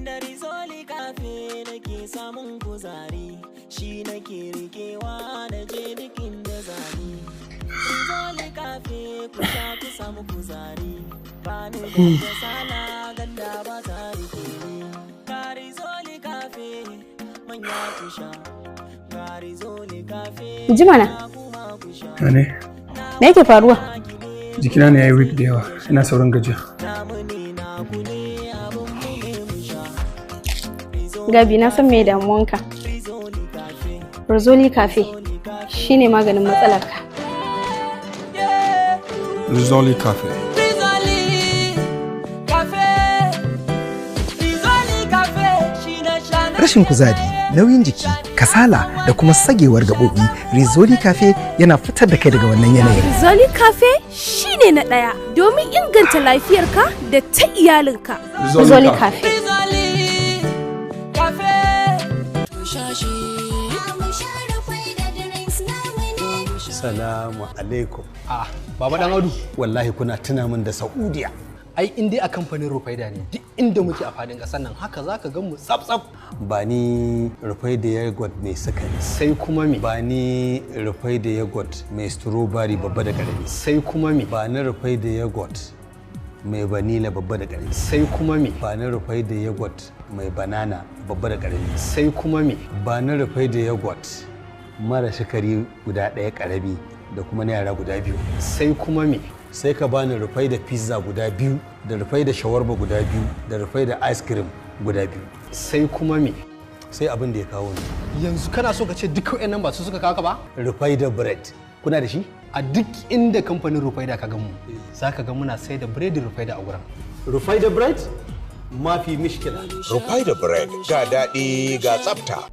da Rizoli Cafe nake samun kuzari, shi nake rikewa da je dukin da zani. Rizoli Cafe ku sha ku samu kuzari, ba ni da kasala ganda ba ta rike ni. Ga Rizoli Cafe manya ku sha, ga Rizoli Cafe Jimana. Ne? Me yake faruwa? Jikina ne yayi weak da yawa, ina sauran gajiya. Gabi na san me damuwanka. Rizoli Cafe shine maganin matsalarka. Rizoli Cafe. Rashin kuzari, nauyin jiki, kasala da kuma sagewar gaɓoɓi, Rizoli Cafe yana fitar da kai daga wannan yanayin. Rizoli Cafe shine na ɗaya domin inganta lafiyarka da ta iyalinka. Rizoli Cafe. Salamu alaikum. Baba Dan Audu, wallahi kuna tuna min da Saudiya. Ai in dai a kamfanin Rufaida ne duk inda muke a fadin ƙasar nan haka zaka gan mu tsaf-tsaf. Ba ni Rufaida yogurt mai sukari. Sai kuma me? Ba ni Rufaida yogurt mai strawberry babba da ƙarami. Sai kuma me? Ba ni Rufaida yogurt mai vanilla babba da ƙarami. Sai kuma me? Ba ni Rufaida yogurt mai banana babba da ƙarami. Sai kuma me? Ba ni Rufaida yogurt mara sukari guda ɗaya ƙarami da kuma na yara guda biyu. Sai kuma me? Sai ka bani rufai da pizza guda biyu, da rufai da shawarma guda biyu, da rufai da ice cream guda biyu. Sai kuma me? Sai abin da ya kawo ni. Yanzu kana so ka ce duk waɗannan ba su suka kawo ka ba? Rufai da bread. Kuna da shi? A duk inda kamfanin Rufaida ka gan mu, za ka ga muna sai da biredin Rufaida a gurin. Rufai da bread? Mafi mishkila. Rufai da bread ga daɗi ga tsafta.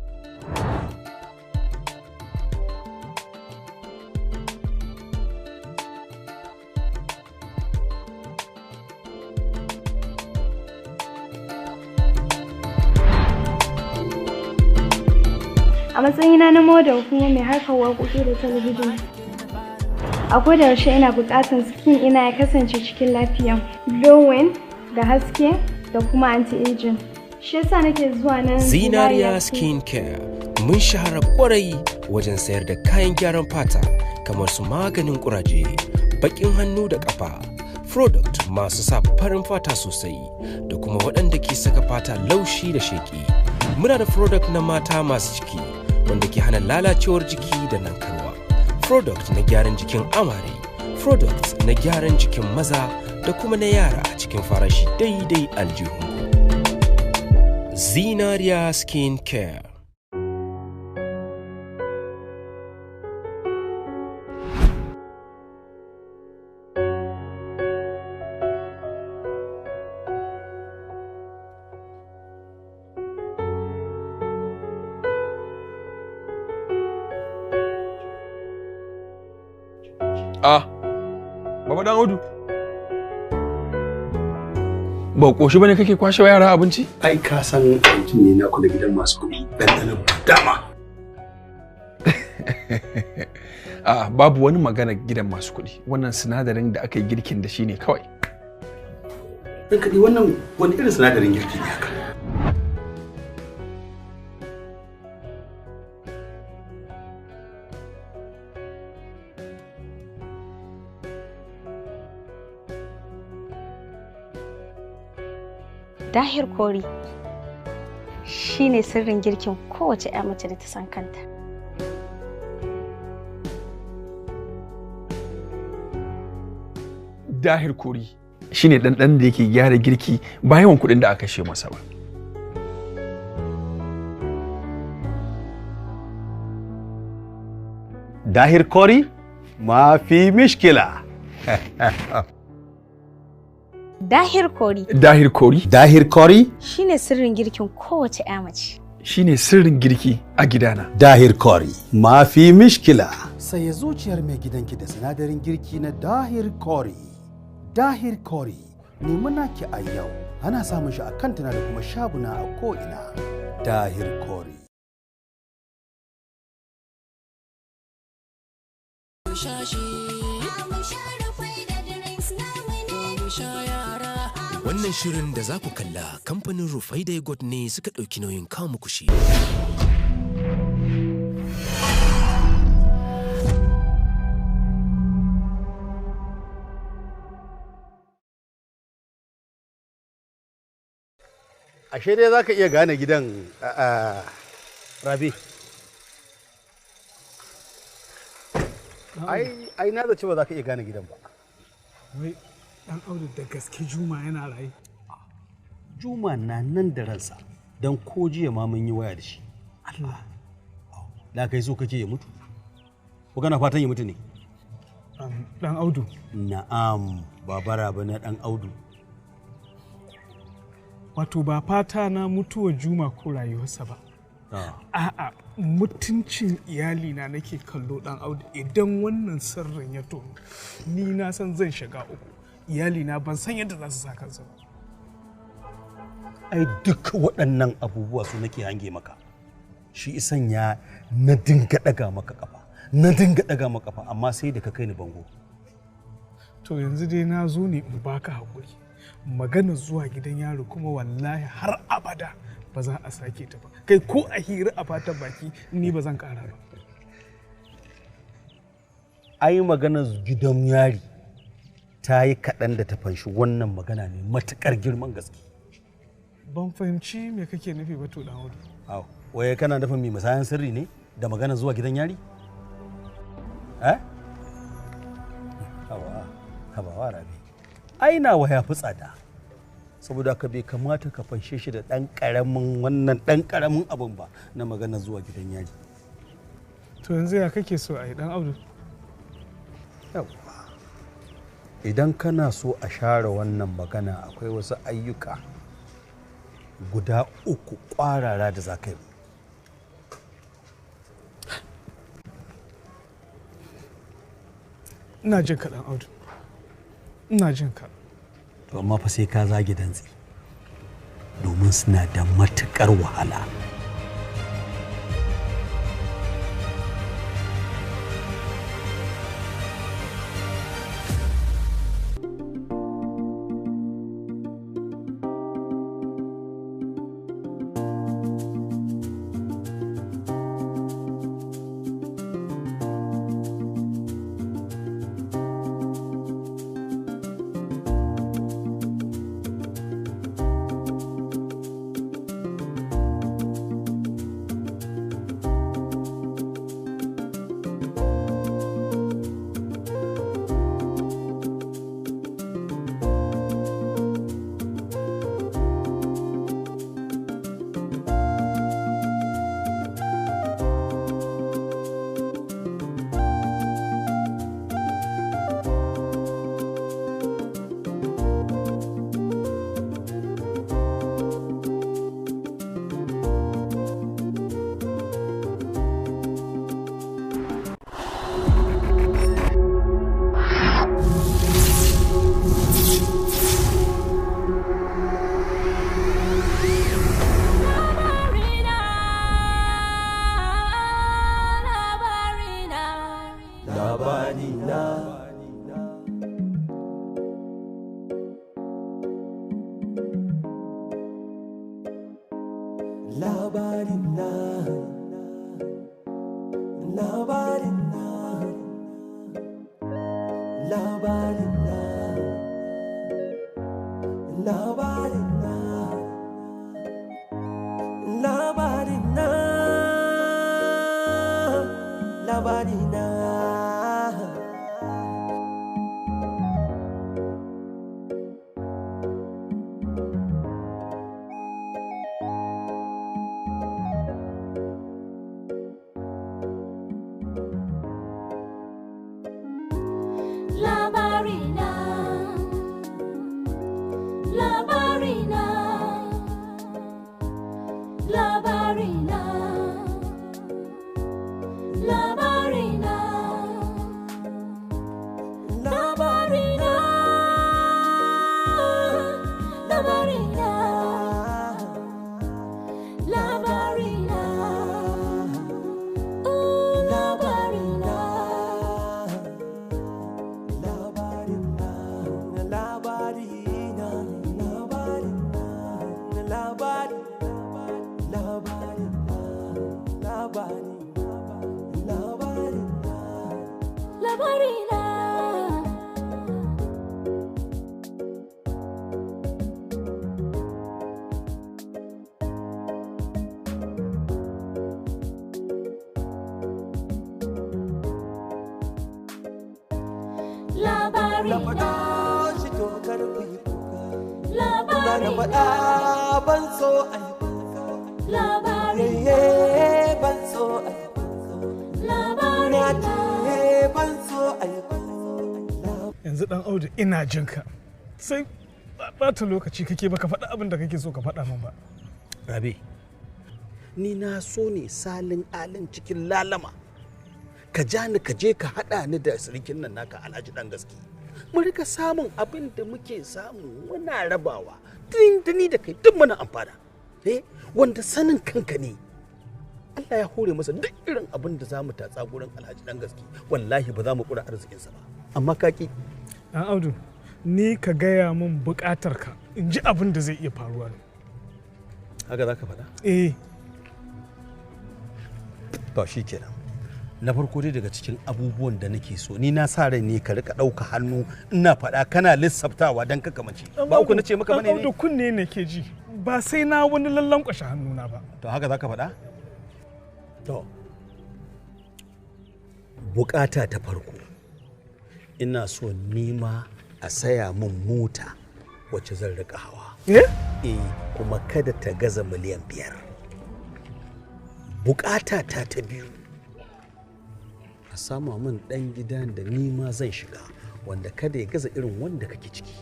A matsayina na model kuma mai harkar waƙoƙi da talabijin, a koda yaushe ina buƙatar skin ina ya kasance cikin lafiya, glowing da haske da kuma anti-aging. Shi yasa nake zuwa nan Zinariya Skin Care mun shahara kwarai wajen sayar da kayan gyaran fata kamar su maganin kuraje, bakin hannu da kafa, product masu sa farin fata sosai da kuma waɗanda ke saka fata laushi da sheki. Muna da product na mata masu ciki wanda ke hana lalacewar jiki da nankarwa, product na gyaran jikin amare, product na gyaran jikin maza da kuma na yara a cikin farashi daidai aljihunku. Zinariya Skin Care. Baba Dan Audu. Ba koshi bane kake kwashe wa yara abinci? Ai ka san abincin ne na kula gidan masu kuɗi. Ɗanɗanon dama. Babu wani magana gidan masu kuɗi. Wannan sinadarin da aka yi girkin da shi ne kawai. Dan kaɗi wannan wani irin sinadarin girki ne haka? Dahir Kori shine sirrin girkin kowace 'ya mace da ta san kanta. Dahir Kori shine ɗanɗan da yake gyara girki ba yawan kuɗin da aka kashe masa ba. Dahir Kori mafi mishkila. Dahir Kori. Dahir Kori. Dahir Kori Shine sirrin girkin kowace 'ya mace. shine sirrin girki a gidana. Dahir Kori mafi mishkila. Saye zuciyar mai gidanki da sinadarin girki na Dahir Kori. Dahir Kori nemi naki a yau. Ana samun shi a kantuna da kuma shaguna a ko'ina. Dahir Kori. Wannan shirin da za ku kalla kamfanin Rufaidah God ne suka ɗauki nauyin kawo muku shi. Ashe dai za ka iya gane gidan Rabi. Ai na zaci ba za ka iya gane gidan ba. Wai dan Audu da gaske Juma yana raye. Juma na nan da ransa don ko jiya ma mun yi waya da shi. Allah. Da kai so kake ya mutu? Ko kana fatan ya mutu ne? Dan Audu. Na'am, babara ba na dan Audu. Wato ba fata na mutuwa Juma ko rayuwarsa ba. A'a, mutuncin iyalina nake kallo dan Audu. Idan wannan sirrin ya tono, ni na san zan shiga uku. Iyalina ban san yadda za su sa kansu ba. Ai duk waɗannan abubuwa su nake hange maka. Shi isan ya na dinga ɗaga maka kafa. Na dinga ɗaga maka kafa amma sai da ka kai ni bango. To yanzu dai na zo ne in baka haƙuri. Maganar zuwa gidan yaro kuma wallahi har abada ba za a sake ta ba. Kai ko a hira a fatan baki ni ba zan ƙara ba. Ai maganar gidan yari ta yi kaɗan da ta fanshi wannan magana ne matuƙar girman gaske. Ban fahimci me kake nufi ba to dan Audu. Au, waye kana nufin mai musayan sirri ne da maganar zuwa gidan yari? Eh? Hawa Rabi. Ai nawa ya fi tsada. Saboda ka bai kamata ka fanshe shi da ɗan ƙaramin abin ba na maganar zuwa gidan yari. To yanzu ya kake so a yi dan Audu? Idan kana so a share wannan magana akwai wasu ayyuka guda 3 ƙwarara da za ka yi. Ina jin ka dan Audu. Ina jin ka. To amma fa sai ka zage dantsi. Domin suna da matuƙar wahala. labari na faɗa shi to kar ku yi kuka labari na faɗa ban so a yi kuka labari na ban so a yi kuka labari na ban so a yi kuka. Yanzu dan Audu ina jinka sai ɓata lokaci kake baka faɗa abin da kake so ka faɗa min ba. Rabe, ni na so ne salin alin cikin lalama ka ja ni ka je ka haɗa ni da sirikin nan naka Alhaji Dan Gaske. Mu rika samun abin da muke samu muna rabawa da ni da kai duk muna amfana. Wanda sanin kanka ne Allah ya hore masa duk irin abin da za mu tatsa gurin Alhaji Dan Gaske, wallahi ba za mu kura arzikinsa ba. Amma kaki. Dan Audu, ni ka gaya min buƙatarka in ji abin da zai iya faruwa ne. Haka za ka faɗa? Eh. To shi kenan. Na farko dai daga cikin abubuwan da nake so ni na sa rai ne ka rika ɗauka hannu ina faɗa kana lissaftawa don ka kamace. Ba uku na ce maka bane ne? Da kunne ne ke ji ba sai na wani lallan kwashe hannuna ba. To haka za ka faɗa? To. Bukata ta farko ina so nima a saya min mota wacce zan rika hawa. Kuma kada ta gaza miliyan 5. Bukata ta biyu a sama min dan gidan da ni ma zan shiga wanda kada ya gaza irin wanda kake ciki.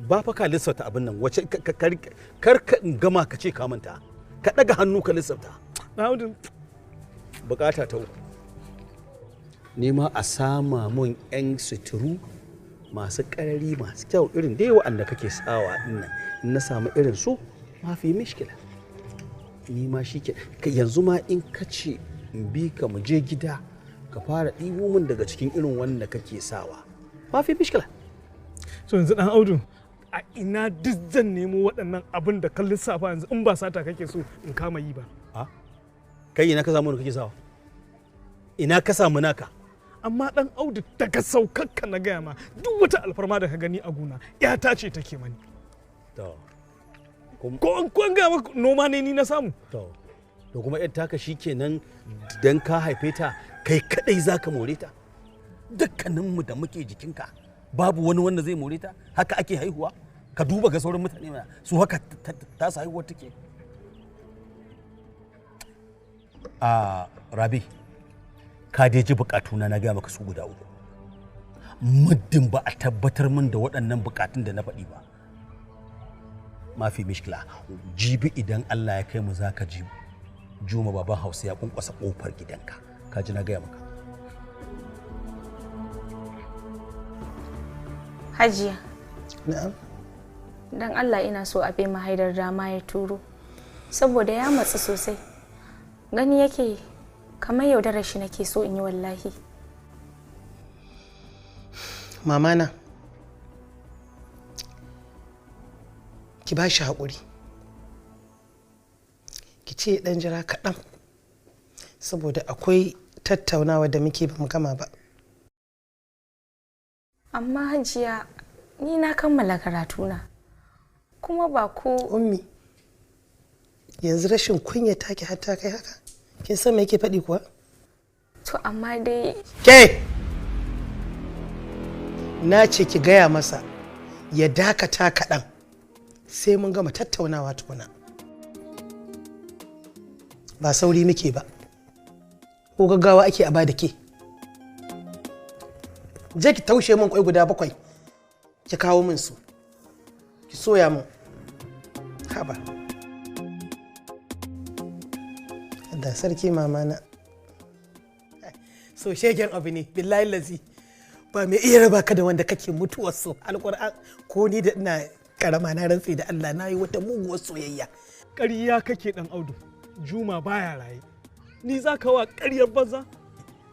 Ba fa ka lissafta abin nan wace kar ka gama ka ce ka manta ka daga hannu ka lissafta. Bukata ta uku ni ma a sama min yan suturu masu ƙarari masu kyau irin dai wa'anda kake sawa dinnan in na samu irin su ma fi mishkila. Ni ma shi ke yanzu ma in ka ce in bi ka mu je gida ka fara ɗibo min daga cikin irin wanda kake sawa ma fi mishkila. So yanzu dan Audu a ina duk zan nemo waɗannan abin da kan lissafa yanzu in ba sata kake so in kama yi ba. Kai ina ka samu wanda kake sawa? Ina ka samu naka? Amma dan Audu daga saukakka na gaya ma duk wata alfarma da ka gani a gona yata ce take mani. Ko an gaya maka noma ne ni na samu. To kuma yar taka shikenan dan ka haife ta kai kadai zaka more ta? Dukkaninmu da muke jikinka babu wani wanda zai more ta? Haka ake haihuwa? Ka duba ga sauran mutane mana su haka ta su haihuwar take. Rabi, ka dai ji bukatuna na gaya maka su guda 3. Muddin ba a tabbatar min da waɗannan bukatun da na faɗi ba mafi mishkila jibi idan Allah ya kai mu za ka ji Juma baban Hausa ya kunkwasa kofar gidanka. Ka ji na gaya maka. Hajiya. Na'am. Dan Allah ina so a bai mahaidar dama ya turo saboda ya matsi sosai. Gani yake kamar yaudarar shi nake so in yi wallahi. Mamana, ki ba shi haƙuri. Ki ce ɗan jira kaɗan saboda akwai tattaunawa da muke ba mu gama ba. Amma Hajiya, ni na kammala karatuna kuma ba ko Ummi, yanzu rashin kunya take har ta kai haka. Kin san me yake faɗi kuwa? To amma dai Ke! Na ce ki gaya masa ya dakata kaɗan sai mun gama tattaunawa tukuna. Ba sauri muke ba. Ko gaggawa ake a bada ke. Je ki taushe min kwai guda 7 ki kawo min su. Ki soya min. Haba. Da sarki mamana. So shegen abu ne billahi lazi. Ba mai iya raba ka da wanda kake mutuwar so. Alƙur'an ko ni da ina karama na rantsi da Allah na yi wata muguwar soyayya. Ƙarya kake dan Audu. Juma baya raye. Ni za ka wa ƙaryar banza?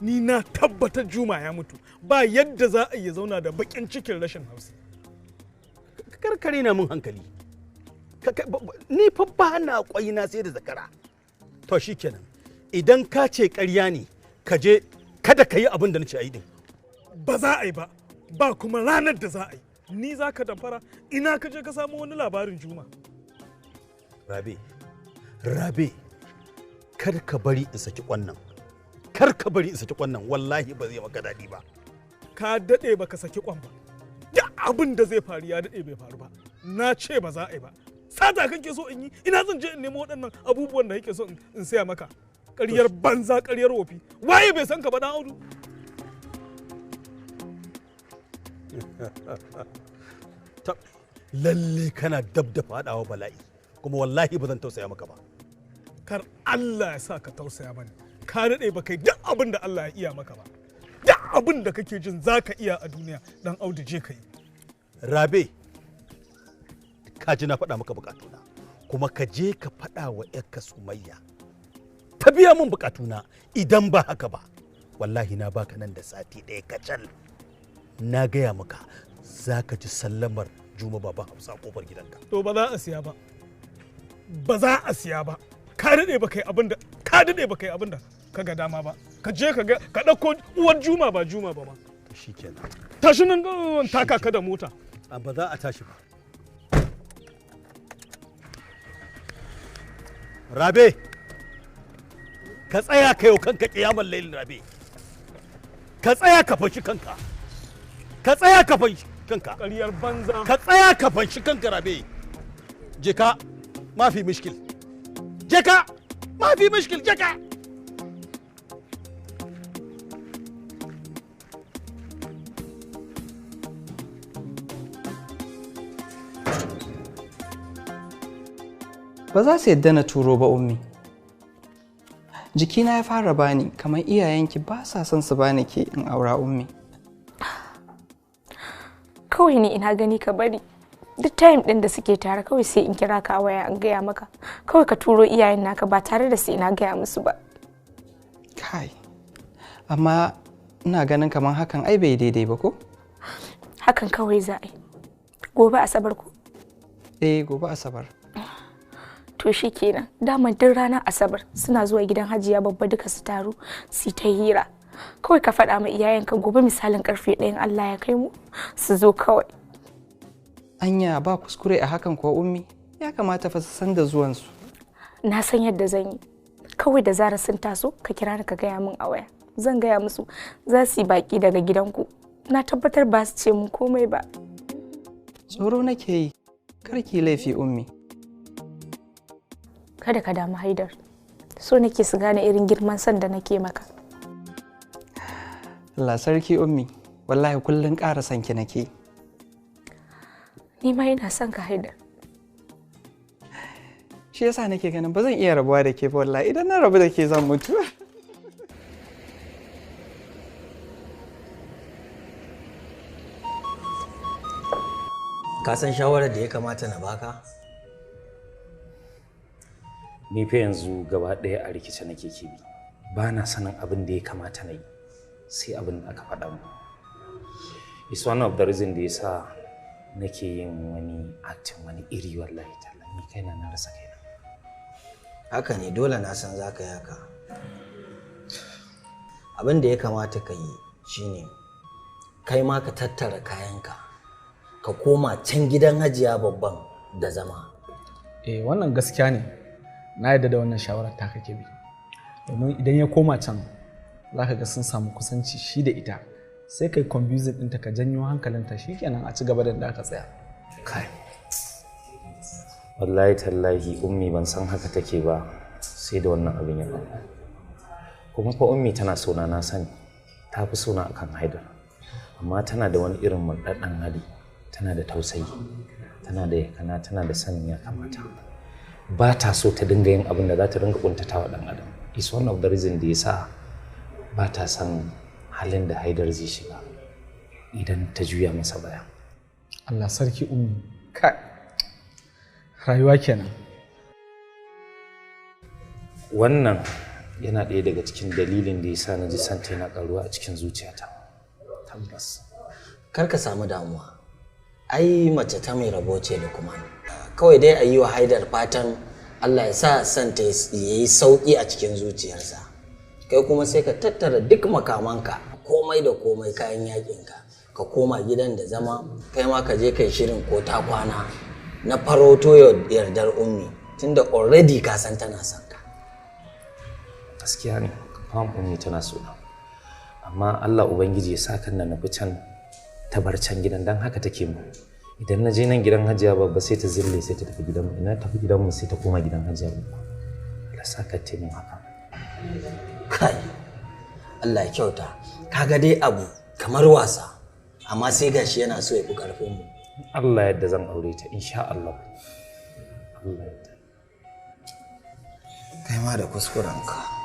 Ni na tabbatar Juma ya mutu. Ba yadda za a iya zauna da bakin cikin rashin Hausa. Karkare na mun hankali. Ni fa ba na kwai na sai da zakara. To shikenan. Idan ka ce ƙarya ne, ka je kada ka yi abin da nace a yi din. Ba za a yi ba. Ba kuma ranar da za a yi. Ni za ka damfara ina ka je ka samu wani labarin Juma. Rabe, kar ka bari in saki kwannan. Kar ka bari in saki kwannan wallahi ba zai maka daɗi ba. ka daɗe baka saki kwan ba. Duk abin da zai faru ya daɗe bai faru ba. Na ce ba za a yi ba. Sata kake so in yi, ina zan je in nemo waɗannan abubuwan da kake so in saya maka. Ƙaryar banza, ƙaryar wofi. Waye bai san ka ba dan Audu? Lalle kana dab da faɗawa bala'i, kuma wallahi ba zan tausaya maka ba. Kar Allah ya sa ka tausaya mani. Ka daɗe ba kai duk abin da Allah ya iya maka ba. Duk abin da kake jin za ka iya a duniya dan Audu je ka yi. Rabe, ka ji na faɗa maka bukatuna, kuma ka je ka faɗa wa ‘yarka Sumayya ta biya min bukatuna. Idan ba haka ba wallahi na baka nan da sati ɗaya kacal. Na gaya maka za ka ji sallamar Juma Baba Hausa a kofar gidanka. To ba za a siya ba. Ba za a siya ba. Ka daɗe ba kai abin da ka ga dama ba. Ka je ka ɗauko uwar Juma ba ma. Shikenan. Tashi nan taka ka da mota. Ba za a tashi ba. Rabe, ka tsaya ka yau kanka kiyamar lailin Rabe. Ka tsaya ka fashi kanka. Ka tsaya ka fashi kanka. Ƙaryar banza. Ka tsaya ka fashi kanka Rabe. Je ka, mafi mishkil. Je ka, mafi mishkil, je ka. Ba za su yadda na turo ba ummi. Jikina ya fara bani kamar iyayenki ba sa son su bani ke in aura ummi. Kawai ni ina gani ka bari. Duk time din da suke tare kawai sai in kira ka a waya an gaya maka. Kawai ka turo iyayen naka ba tare da sai ina gaya musu ba. Kai. Amma ina ganin kamar hakan ai bai daidai ba ko? Hakan kawai za a yi. Gobe Asabar ko? Gobe Asabar. To shi kenan, daman duk ranar Asabar suna zuwa gidan Hajiya babba duka su taru su ta hira. Kawai ka faɗa ma iyayenka gobe misalin karfe 1 Allah ya kai mu su zo kawai. Anya ba kuskure a hakan ko ummi? Ya kamata fa su san da zuwansu. Na san yadda zan yi. Kawai da zarar sun taso ka kira ni ka gaya min a waya. Zan gaya musu za su yi baki daga gidanku. Na tabbatar ba su ce mun komai ba. Tsoro nake yi. Kar ki laifi ummi. Kada ka damu Haidar. So nake su gane irin girman san da nake maka. Allah sarki ummi. Wallahi kullun ƙara son ki nake. Ni ma ina son ka Haidar. Shi yasa nake ganin ba zan iya rabuwa da ke ba wallahi idan na rabu da ke zan mutu. Ka san shawarar da ya kamata na baka? Ni fa yanzu gaba ɗaya a rikice nake ke bi. Ba na sanin abin da ya kamata na yi sai abin da aka faɗa mu. It's one of the reason da yasa nake yin wani acting wani iri wallahi talla ni kaina na rasa kaina. Haka ne dole na san zaka yi haka. Abin da ya kamata ka yi shine kai ma ka tattara kayanka ka koma can gidan Hajiya babban da zama. Wannan gaskiya ne. Na yarda da wannan shawarar ta kake bi. Domin idan ya koma can zaka ga sun samu kusanci shi da ita. Sai kai confusing ɗinta ka janyo hankalinta shikenan a ci gaba da aka tsaya. Kai. Wallahi tallahi ummi ban san haka take ba sai da wannan abin ya faru. Kuma fa ummi tana sona na sani. Ta fi sona akan Haidar. Amma tana da wani irin murɗaɗɗen hali. Tana da tausayi. Tana da yakana, tana da sanin ya kamata. Ba ta so ta dinga yin abin da za ta dinga kuntatawa ɗan adam. It's one of the reason da yasa ba ta san halin da Haidar zai shiga idan ta juya masa baya. Allah sarki ummi. Kai. Rayuwa kenan. Wannan yana ɗaya daga cikin dalilin da yasa na ji santa yana ƙaruwa a cikin zuciyata. Tabbas. Kar ka samu damuwa. Ai mace ta mai rabo ce da kuma kawai dai a yi wa Haidar fatan Allah ya sa santa ya yi sauƙi a cikin zuciyarsa. Kai kuma sai ka tattara duk makamanka komai da komai kayan yakinka ka koma gidan da zama kai ma ka je kai shirin ko ta kwana na faroto yardar ummi tunda already ka san tana son ka. Gaskiya ne fam ummi tana so amma Allah ubangiji ya saka na nufi can ta bar can gidan dan haka take mu. Idan na je nan gidan Hajiya babba sai ta zille sai ta tafi gidanmu, ina tafi gidanmu sai ta koma gidan Hajiya babba. Allah saka ta mun haka. Kai Allah ya kyauta, kaga dai abu kamar wasa amma sai gashi yana so ya fi karfin mu. Allah yadda zan aure ta insha Allah. Allah yadda. Kai ma da kuskurenka.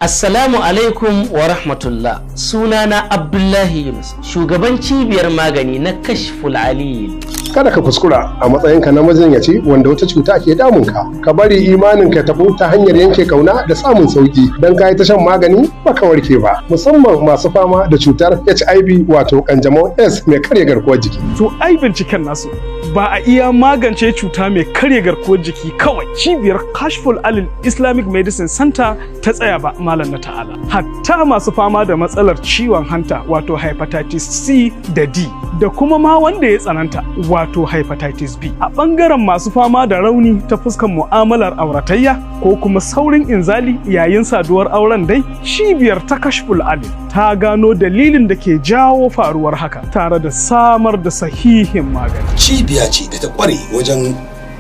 Assalamu alaikum wa rahmatullah. Sunana Abdullahi Yunus, shugaban cibiyar magani na Kashful Alil. Kada ka kuskura a matsayinka na majinyaci wanda wata cuta ke damunka. Ka bari imanin ka tafi ta hanyar yanke kauna da samun sauki. Dan ka yi ta shan magani baka warke ba. Musamman masu fama da cutar HIV wato kanjamau S mai karya garkuwar jiki. To ai binciken nasu ba a iya magance cuta mai karya garkuwar jiki kawai cibiyar Kashful Alil Islamic Medicine Center ta tsaya ba malam na ta'ala. Hatta masu fama da matsalar ciwon hanta wato hepatitis C da D da kuma ma wanda ya tsananta wato hepatitis B. A ɓangaren masu fama da rauni ta fuskan mu'amalar auratayya ko kuma saurin inzali yayin saduwar auren dai, cibiyar ta Kashful Alil ta gano dalilin da ke jawo faruwar haka tare da samar da sahihin magani. Cibiya ce da ta ƙware wajen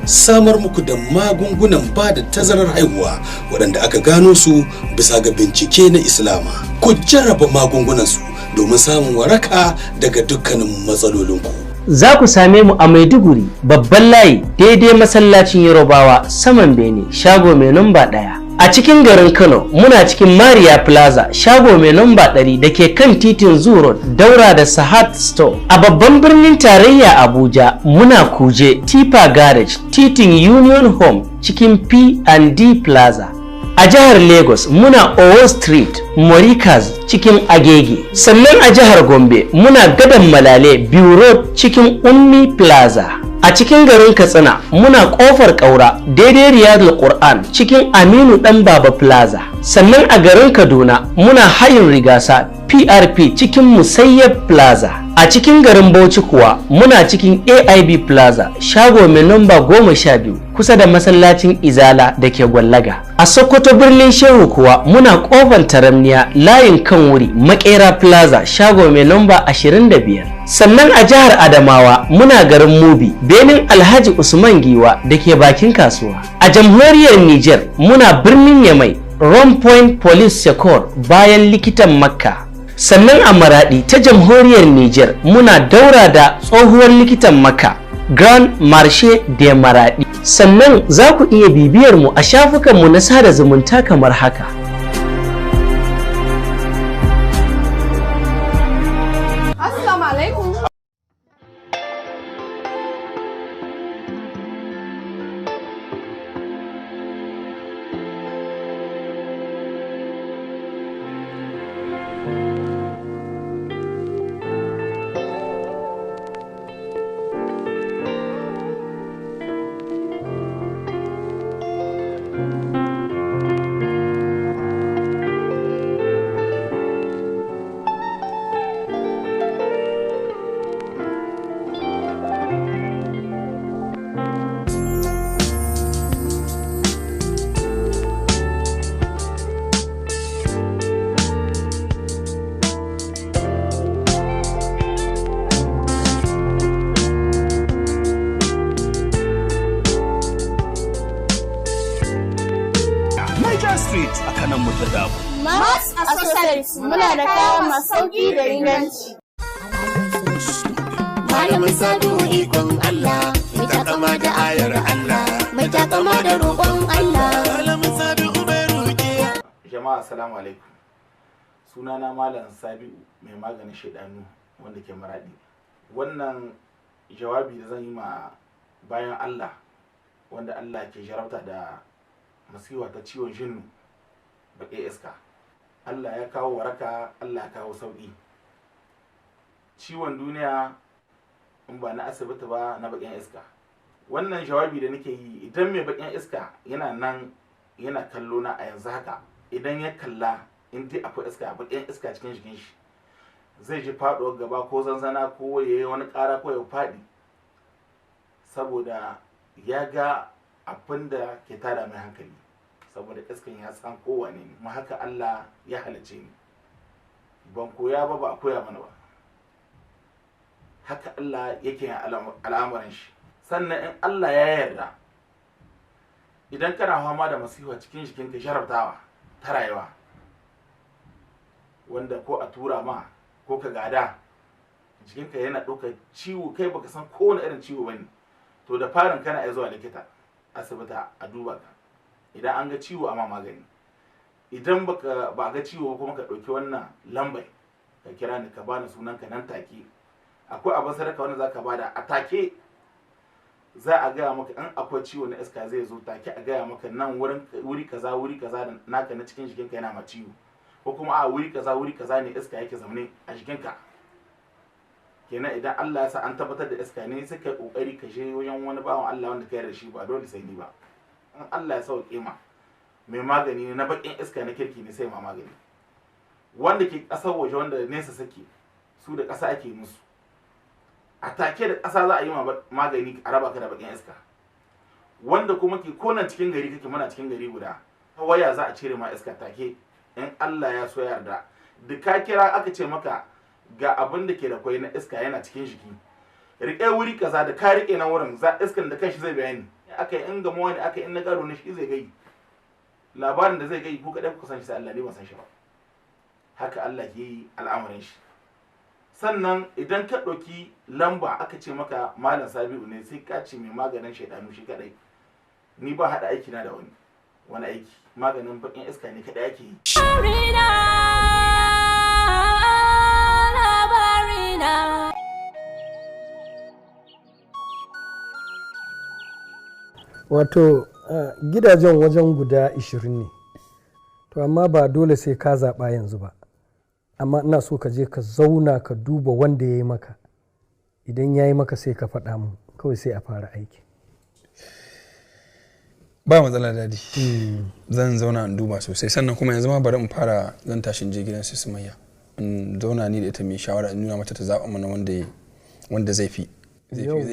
samar muku da magungunan ba da tazarar haihuwa waɗanda aka gano su bisa ga bincike na Islama. Ku jarraba magungunansu domin samun waraka daga dukkanin matsalolinku. Za ku same mu a Maiduguri, babban layi daidai masallacin Yarobawa saman Bene, shago mai namba 1. A cikin garin Kano muna cikin Maria Plaza, shago mai namba 100 da ke kan titin Zoo Road daura da Sahat Store. A babban birnin tarayya Abuja muna Kuje, Tipa Garage, titin Union Home cikin P&D Plaza. A jihar Lagos muna Owo Street, Morikas cikin Agege. Sannan a jihar Gombe muna Gadon Malale, Biu Road cikin Ummi Plaza. A cikin garin Katsina muna Kofar Kaura daidai Riyadul Qur'an cikin Aminu Dan Baba Plaza. Sannan a garin Kaduna muna Hayin Rigasa PRP cikin Musayyab Plaza. A cikin garin Bauchi kuwa muna cikin AIB Plaza, shago mai namba 12 kusa da masallacin Izala da ke Gwallaga. A Sokoto birnin Shehu kuwa muna Kofar Taramniya layin kan wuri Makera Plaza, shago mai namba 25. Sannan a jihar Adamawa muna garin Mubi, benin Alhaji Usman Giwa da ke bakin kasuwa. A jamhuriyar Niger muna birnin Yamai, Rome Point Police Secor bayan likitan Makka. Sannan a Maradi ta jamhuriyar Niger muna daura da tsohuwar likitan Makka, Grand Marche de Maradi. Sannan za ku iya bibiyar mu a shafukanmu na sada zumunta kamar haka. Muna da kayan masauki da inganci. Malamin Sadu ikon Allah, mai takama da ayar Allah, mai takama da roƙon Allah. Malamin Sadu mai roƙe. Jama'a assalamu alaikum. Sunana Malam Sabi'u mai maganin shaidanu wanda ke Maradi. Wannan jawabi da zan yi ma bayan Allah wanda Allah ke jarabta da masiwa ta ciwon jinnu baƙi iska. Allah ya kawo waraka, Allah ya kawo sauƙi. Ciwon duniya in ba na asibiti ba na baƙin iska. Wannan jawabi da nake yi idan mai baƙin iska yana nan yana kallo na a yanzu haka, idan ya kalla in dai akwai iska baƙin iska cikin jikin shi zai ji faɗuwar gaba ko zanzana ko ya yi wani ƙara ko ya faɗi saboda ya ga abin da ke tada mai hankali, saboda iskan ya san kowane ne, kuma haka Allah ya halice ni. Ban koya ba a koya mana ba, haka Allah yake yin al'amuran shi. Sannan in Allah ya yarda, idan kana fama da masifa cikin jikinka sharaftawa ta rayuwa, wanda ko a tura ma ko ka gada, jikinka yana ɗaukar ciwo kai baka san kowane irin ciwo bane, to da farin kana iya zuwa likita asibita a duba ka. Idan an ga ciwo a ma magani, idan ba ga ciwo kuma ka ɗauki wannan lambai ka kira ni ka bani sunan ka nan take. Akwai abin sadaka wanda zaka bada a take, za a gaya maka in akwai ciwo na iska zai zo take a gaya maka nan wuri kaza da naka na cikin jikinka yana ma ciwo, ko kuma a wuri kaza ne iska yake zaune a jikinka. Kenan idan Allah ya sa an tabbatar da iska ne, sai kai kokari ka je wajen wani bawan Allah wanda kai da shi, ba dole sai ni ba. In Allah ya sauke ma mai magani ne na bakin iska na kirki ne sai ma magani. Wanda ke kasar waje wanda nesa sake su da kasa ake musu, a take da kasa za a yi magani a raba ka da bakin iska. Wanda kuma ke konan cikin gari kake, muna cikin gari guda, waya za a cire ma iska take in Allah ya so yarda. Da ka kira aka ce maka ga abin da ke da kwai na iska yana cikin jiki, rike wuri kaza, da ka rike na wurin za iskan da kanshi zai bayani. Aka yi in gamuwa ne, aka yi in na gado ne, shi zai gai labarin da zai gai ku kaɗai kuka san shi, sai Allah ne ba san shi ba. Haka Allah ke yi al'amarin shi. Sannan idan ka ɗauki lamba aka ce maka Malam Sabi'u ne, sai ka ce mai maganin shaidanu shi kaɗai. Ni ba haɗa aiki na da wani aiki, maganin bakin iska ne kaɗai ake yi. Wato gidajen wajen guda 20 ne, to amma ba dole sai ka zaɓa yanzu ba, amma ina so ka je ka zauna ka duba wanda ya yi maka. Idan ya yi maka sai ka faɗa mu, kawai sai a fara aiki. Ba matsala dadi, zan zauna in duba sosai, sannan kuma yanzu ma bari in fara, zan tashin je gidan su Sumayya in zauna ni da ita mai shawara, in nuna mata ta zaɓa mana wanda zai fi,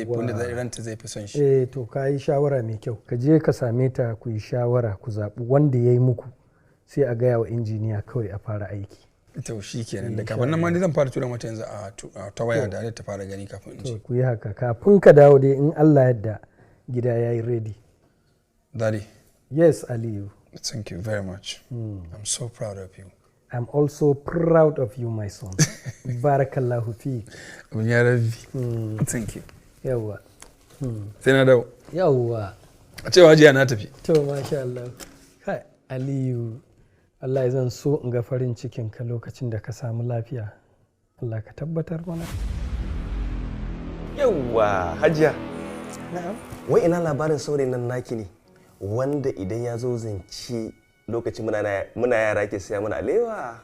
wanda ranta zai fi son shi. To ka yi shawara mai kyau, ka je ka same ta ku yi shawara, ku zaɓi wanda ya yi muku, sai a gaya wa injiniya kawai a fara aiki. To shi kenan, da kafin nan ma zan fara tura mata yanzu a ta waya da ta fara gani kafin in ji. Ku yi haka kafin ka dawo dai, in Allah yadda gida ya yi ready. Daddy. Yes, Aliyu. Thank you very much. I'm so proud of you. I'm also proud of you, my son. Barakallahu fi. Ya Rabbi. Thank you. Yawwa. Sai na dawo. Yawwa. A cewa jiya na tafi. To masha Allah. Kai Aliyu, Allah zan so in ga farin cikin ka lokacin da ka samu lafiya. Allah ka tabbatar mana. Yawwa, Hajiya. Na'am. Wai ina labarin saurayin nan naki ne, wanda idan ya zo zance lokacin muna yara ke siya mana alewa.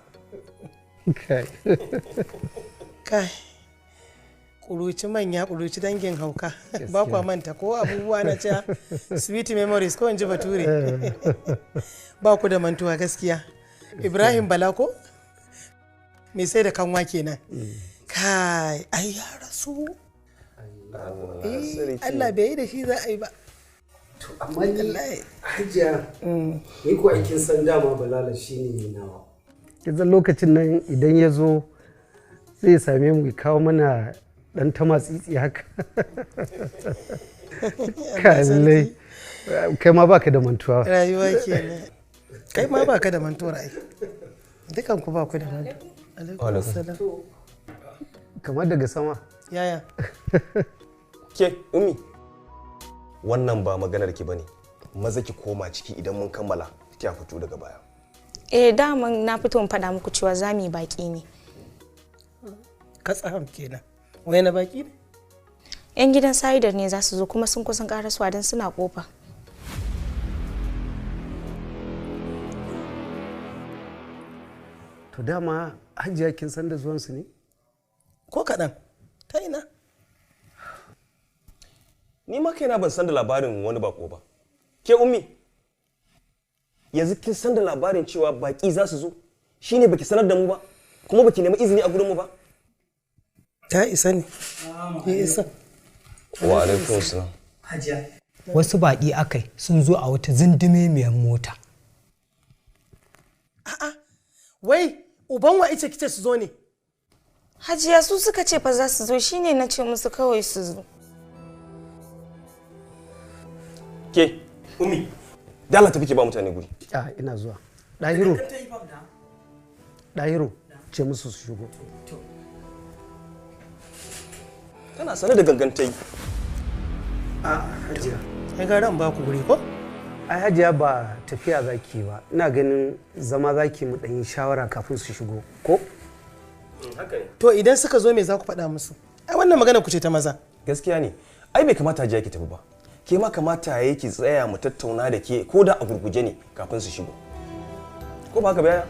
Kai, ƙuruci manya, ƙuruci dangin hauka, ba kwa manta ko abubuwa na cewa sweet memories ko in ji bature. Ba ku da mantuwa gaskiya. Ibrahim Bala ko? Me sai da kanwa kenan. Kai, ai ya rasu. Allah bai yi da shi za a yi ba. To amma ni Hajiya, ni ko aikin san dama Balala shine nawa. Yanzu lokacin nan idan ya zo zai same mu kawo mana dan ta matsitsi haka. Kallai kai ma baka da mantuwa. Rayuwa kenan. Kai ma baka da mantuwa ai. Dukan ku ba ku da mantuwa. Alaikum salam. Kamar daga sama. Yaya. Ke Umi, wannan ba maganar ki bane, maza ki koma ciki idan mun kammala kya fito daga baya. Daman na fito in faɗa muku cewa za mu yi baƙi ne. Katsaham kenan. Wai na baƙi ne? 'Yan gidan Saidar ne za su zo kuma sun kusan ƙarasuwa don suna ƙofa. To dama Hajiya kin san da zuwansu ne? Ko kaɗan. Ta ina? Ni ma kaina ban san da labarin wani bako ba. Ke Ummi, yanzu kin san da labarin cewa baki za su zo? Shine baki sanar da mu ba? Kuma baki nemi izini a gurin mu ba? Ta isa ne. Ya isa. Wa alaikum salam. Hajiya. wasu baƙi akai sun zo a wata zindimemiyar mota. A'a, wai uban wa ice kice su zo ne? Hajiya su suka ce fa za su zo shine na ce musu kawai su zo. Ke, Ummi, da Allah tafi ke ba mutane guri. Ina zuwa. Dahiru. Dahiru, ce musu su shigo. Tana sane da gangantai. Hajiya. Ai ga ran ba ku guri ko? Ai Hajiya ba tafiya zaki ba. Ina ganin zama zaki mu dan yi shawara kafin su shigo, ko? To idan suka zo me za ku faɗa musu? Ai wannan magana ku ce ta maza. Gaskiya ne. Ai bai kamata Hajiya ki tafi ba. Ke ma kamata yayi ki tsaya mu tattauna da ke ko da a gurguje ne kafin su shigo. Ko ba haka ba?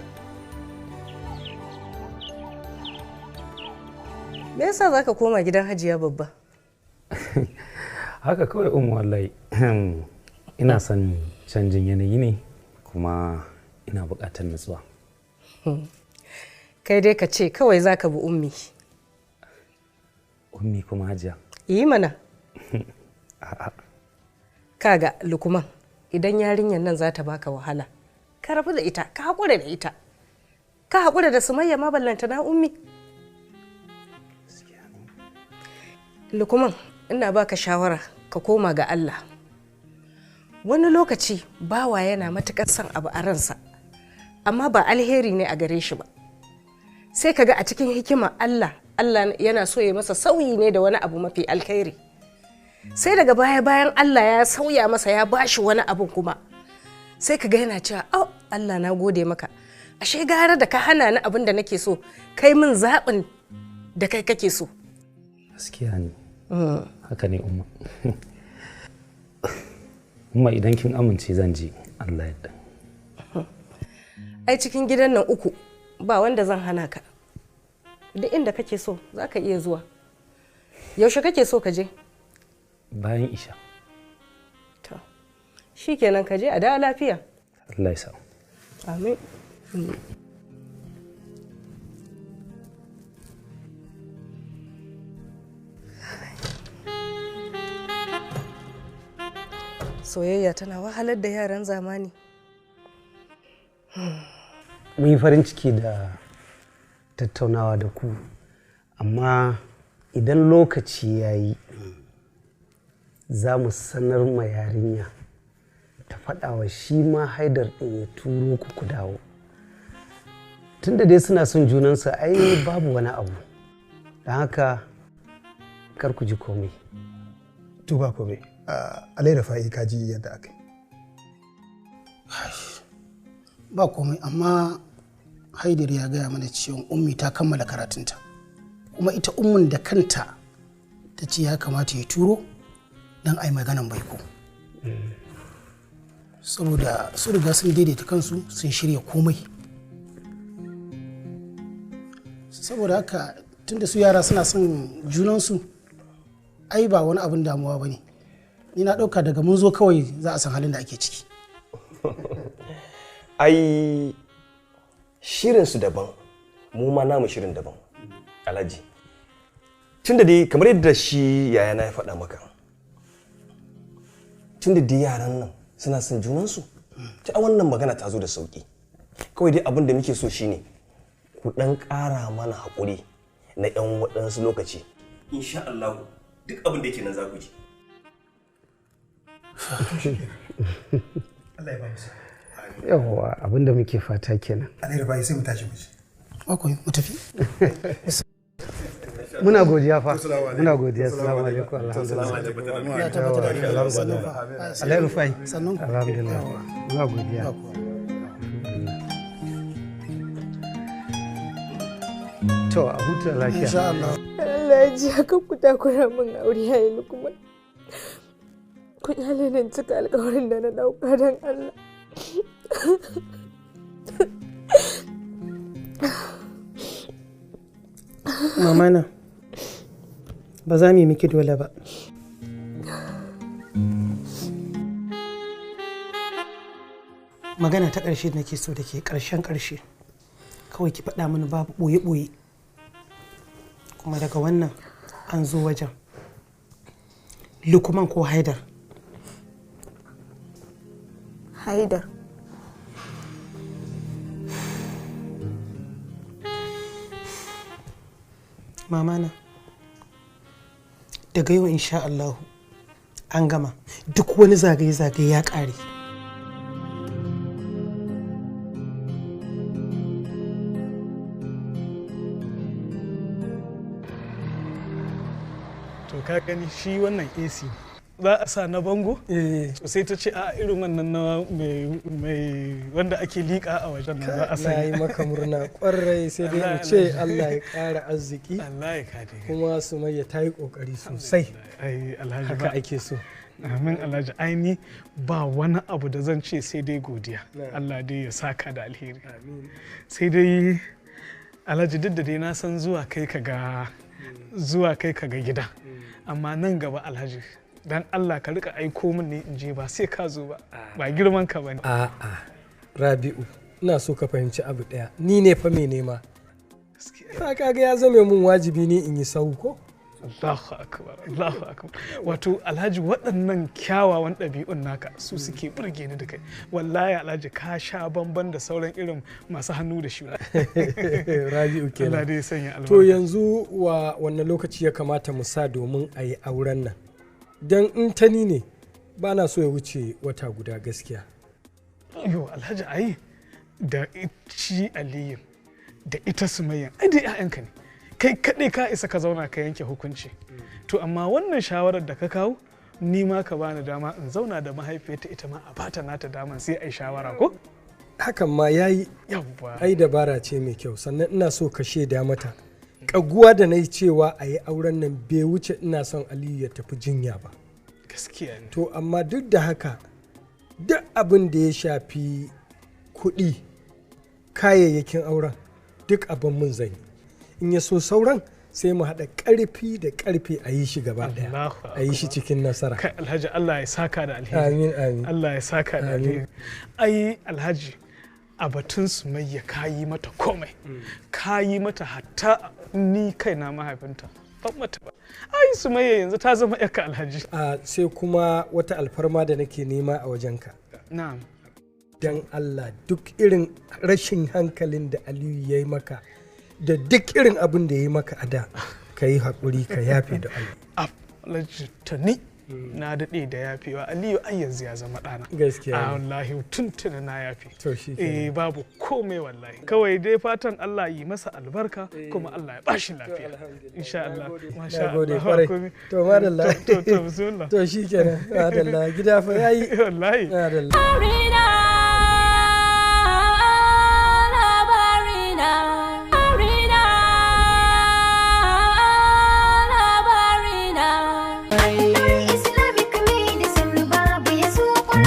Me yasa zaka koma gidan Hajiya babba? Haka kawai wallahi. Ina son canjin yanayi ne kuma ina buƙatar nutsuwa. Kai dai ka ce kawai zaka bi ummi. Ummi kuma Hajiya? Yi mana. Kaga Lukman, idan yarinyar nan za ta baka wahala, ka rabu da ita, ka haƙura da ita. Ka haƙura da Sumayya ma ballanta na ummi. Lukman, ina baka shawara ka koma ga Allah. Wani lokaci bawa yana matuƙar son abu a ransa, amma ba alheri ne a gare shi ba. Sai ka ga a cikin hikima Allah yana so ya masa sauyi ne da wani abu mafi alheri. Sai daga baya bayan Allah ya sauya masa ya bashi wani abu kuma. Sai ka ga yana cewa, "Oh, Allah na gode maka. Ashe gara da ka hana ni abin da nake so, kai min zaɓin da kai kake so." Gaskiya ne. Haka ne umma. Umma idan kin amince zan je Allah yadda. Ai cikin gidan nan uku ba wanda zan hana ka. Duk inda kake so za ka iya zuwa. Yaushe kake so ka je? Bayan Isha. To, shi kenan ka je a dawo lafiya. Allah ya sa. Amin. Soyayya tana wahalar da yaran zamani. Mun yi farin ciki da tattaunawa da ku, amma idan lokaci ya yi za mu sanar ma yarinya ta faɗawa shi ma Haidar ɗin ya turo ku dawo. Tunda dai suna son junansu ai babu wani abu, don haka kar ku ji komai. To ba komai. Alai Rafa'i ka ji yadda aka yi. Ba komai, amma Haidar ya gaya mana cewa ummi ta kammala karatunta, kuma ita ummin da kanta ta ce ya kamata ya turo don a yi maganan baiko. Saboda su riga sun daidaita kansu sun shirya komai. Saboda haka tunda su yara suna son junansu, ai ba wani abin damuwa ba ne. Ni na ɗauka daga mun zo kawai za a san halin da ake ciki. Ai shirinsu daban, mu ma namu shirin daban, Alhaji. Tunda dai kamar yadda shi yayana ya faɗa maka, tunda dai yaran nan suna son junansu, ta wannan magana ta zo da sauƙi. Kawai dai abin da muke so shine ku ɗan ƙara mana haƙuri na 'yan waɗansu lokaci. Insha Allah duk abin da yake nan za ku ji. Allah ya ba mu sa. Yawwa abinda muke fata kenan. Alai Rafa'i sai mu tashi mu ci. Akwai mu tafi. Muna godiya fa. Muna godiya. Assalamu alaikum. Alai Rafa'i. Alhamdulillah. Muna godiya. To a huta lafiya. Insha Allah. Allah ya ji haka ku takura min aure yayin kuma. Ku kyale nan cika alƙawarin da na ɗauka don Allah. Mama na, ba za mu yi miki dole ba. Magana ta ƙarshe da nake so da ke ƙarshen ƙarshe. Kawai ki faɗa mini babu ɓoye-ɓoye. Kuma daga wannan an zo wajen. Lukman ko Haidar Haidar. Mamana, daga yau insha Allahu an gama duk wani zagaye-zagaye ya ƙare. To ka gani shi wannan AC za a sa na bango? Sai ta ce a irin wannan na mai wanda ake liƙa a wajen nan za a sa. Na yi maka murna kwarai sai dai mu ce Allah ya ƙara arziki. Allah ya kade. Kuma Sumayya ta yi ƙoƙari sosai. Haka ake so. Amin Alhaji, aini ba wani abu da zan ce sai dai godiya. Allah dai ya saka da alheri. Sai dai Alhaji, duk da dai na san zuwa kai ka ga gida. Amma nan gaba Alhaji, dan Allah ka rika aiko min ne in je ba sai ka zo ba. Ba girman ka bane. A'a Rabi'u, ina so ka fahimci abu daya. Ni ne fa mai nema. Gaskiya. Kaga ya zame mun wajibi ne in yi sau ko? Allahu akbar, Allahu akbar. Wato Alhaji, waɗannan kyawawan ɗabi'un naka su suke burge ni da kai. Wallahi Alhaji, ka sha bamban da sauran irin masu hannu da shuna. Rabi'u kenan. Allah dai ya sanya albarka. To yanzu wannan lokaci ya kamata mu sa domin a yi auren nan. Dan in ta ni ne ba na so ya wuce wata guda gaskiya. Yo Alhaji, ai da shi Aliyu da ita Sumayya ai dai 'ya'yanka ne. Kai kaɗai ka isa ka zauna ka yanke hukunci. To amma wannan shawarar da ka kawo, ni ma ka bani dama in zauna da mahaifiyarta ita ma a bata nata daman sai ai shawara ko? Hakan ma yayi. Ai dabara ce mai kyau, sannan ina so ka shaida mata kaguwa da na yi cewa a yi auren nan bai wuce ina son Aliyu ya tafi jinya ba. Gaskiya ne. To amma duk da haka, duk abin da ya shafi kuɗi, kayayyakin auren, duk abin mun zan yi. In ya so sauran sai mu haɗa ƙarfi da ƙarfe a yi shi gaba ɗaya, a yi shi cikin nasara. Kai Alhaji, Allah ya saka da alheri. Amin amin. Allah ya saka da alheri. Ai Alhaji, a batun Sumayya ka yi mata komai, ka yi mata hatta ni kaina mahaifinta ban mata ba. Ai Sumayya yanzu ta zama yarka Alhaji. Sai kuma wata alfarma da nake nema a wajenka. Na'am. Dan Allah, duk irin rashin hankalin da Aliyu ya yi maka da duk irin abin da ya yi maka a da, ka yi haƙuri ka yafe da Allah. Alhaji, tuni na daɗe da yafewa. Aliyu ai yanzu ya zama ɗana. Gaskiya. Wallahi tuntuna na yafe. To shi babu komai wallahi. Kawai dai fatan Allah yi masa albarka kuma Allah ya bashi lafiya. Insha Allah. Masha Allah. To madalla. To bismillah. To shi kenan. Madalla, gida fa yayi. Wallahi. Madalla.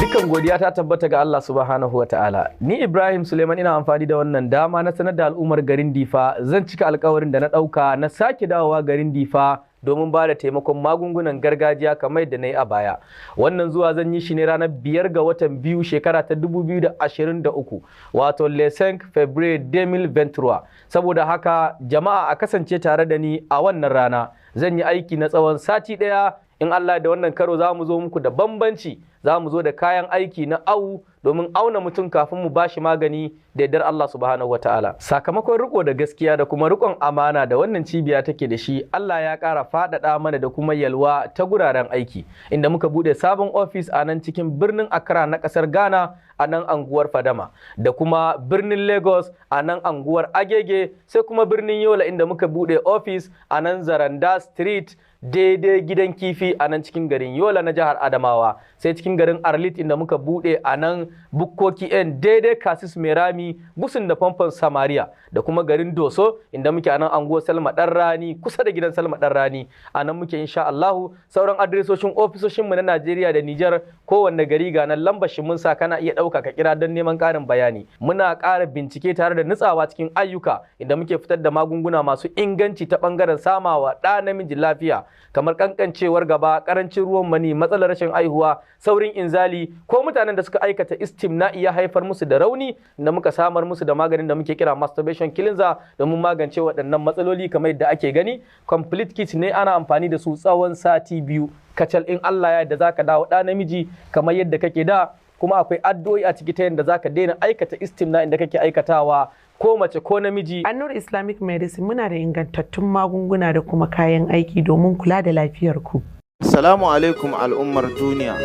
Dukan godiya ta tabbata ga Allah subhanahu wa ta'ala. Ni Ibrahim Suleiman ina amfani da wannan dama na sanar da al'ummar garin Difa zan cika alkawarin da na ɗauka na sake dawowa garin Difa domin ba da taimakon magungunan gargajiya kamar da na yi a baya. Wannan zuwa zan yi shi ne ranar 5 ga watan 2 shekara ta 2023 wato le 5 February 2023. Saboda haka jama'a a kasance tare da ni a wannan rana. Zan yi aiki na tsawon sati ɗaya. In Allah da wannan karo za mu zo muku da bambanci, za mu zo da kayan aiki na awu domin auna mutum kafin mu bashi magani da yardar Allah subhanahu wataala. Sakamakon riko da gaskiya da kuma rikon amana da wannan cibiya take da shi, Allah ya ƙara faɗaɗa mana da kuma yalwa ta guraren aiki, inda muka buɗe sabon ofis a nan cikin birnin Accra na ƙasar Ghana, a nan anguwar Fadama, da kuma birnin Lagos a nan anguwar Agege, sai kuma birnin Yola inda muka buɗe ofis a nan Zaranda Street daidai gidan kifi a nan cikin garin Yola na jihar Adamawa, sai cikin garin Arlit inda muka buɗe a nan Bukkoki N daidai Kasis Merami gusun da famfon Samaria, da kuma garin Doso inda muke a nan anguwar Salma Dan Rani kusa da gidan Salma Dan Rani. A nan muke insha Allahu. Sauran adresoshin ofisoshinmu na Najeriya da Nijar kowanne gari ga nan lambar shi mun sa, kana iya ɗauka ka kira don neman ƙarin bayani. Muna ƙara bincike tare da nutsawa cikin ayyuka inda muke fitar da magunguna masu inganci ta ɓangaren samawa ɗa namiji lafiya, kamar kankancewar gaba, ƙarancin ruwan mani, matsalar rashin aihuwa, saurin inzali, ko mutanen da suka aikata istimna'i ya haifar musu da rauni, da muka samar musu da maganin da muke kira masturbation cleanser domin magance waɗannan matsaloli kamar yadda ake gani. Complete kit ne, ana amfani da su tsawon sati 2 kacal. In Allah ya yarda zaka dawo ɗa namiji kamar yadda kake da, kuma akwai addu'o'i a ciki ta yadda zaka daina aikata istimna inda kake aikatawa ko mace ko namiji. A Nur Islamic Medicine muna da ingantattun magunguna da kuma kayan aiki domin kula da lafiyar ku. Assalamu alaikum al'ummar duniya.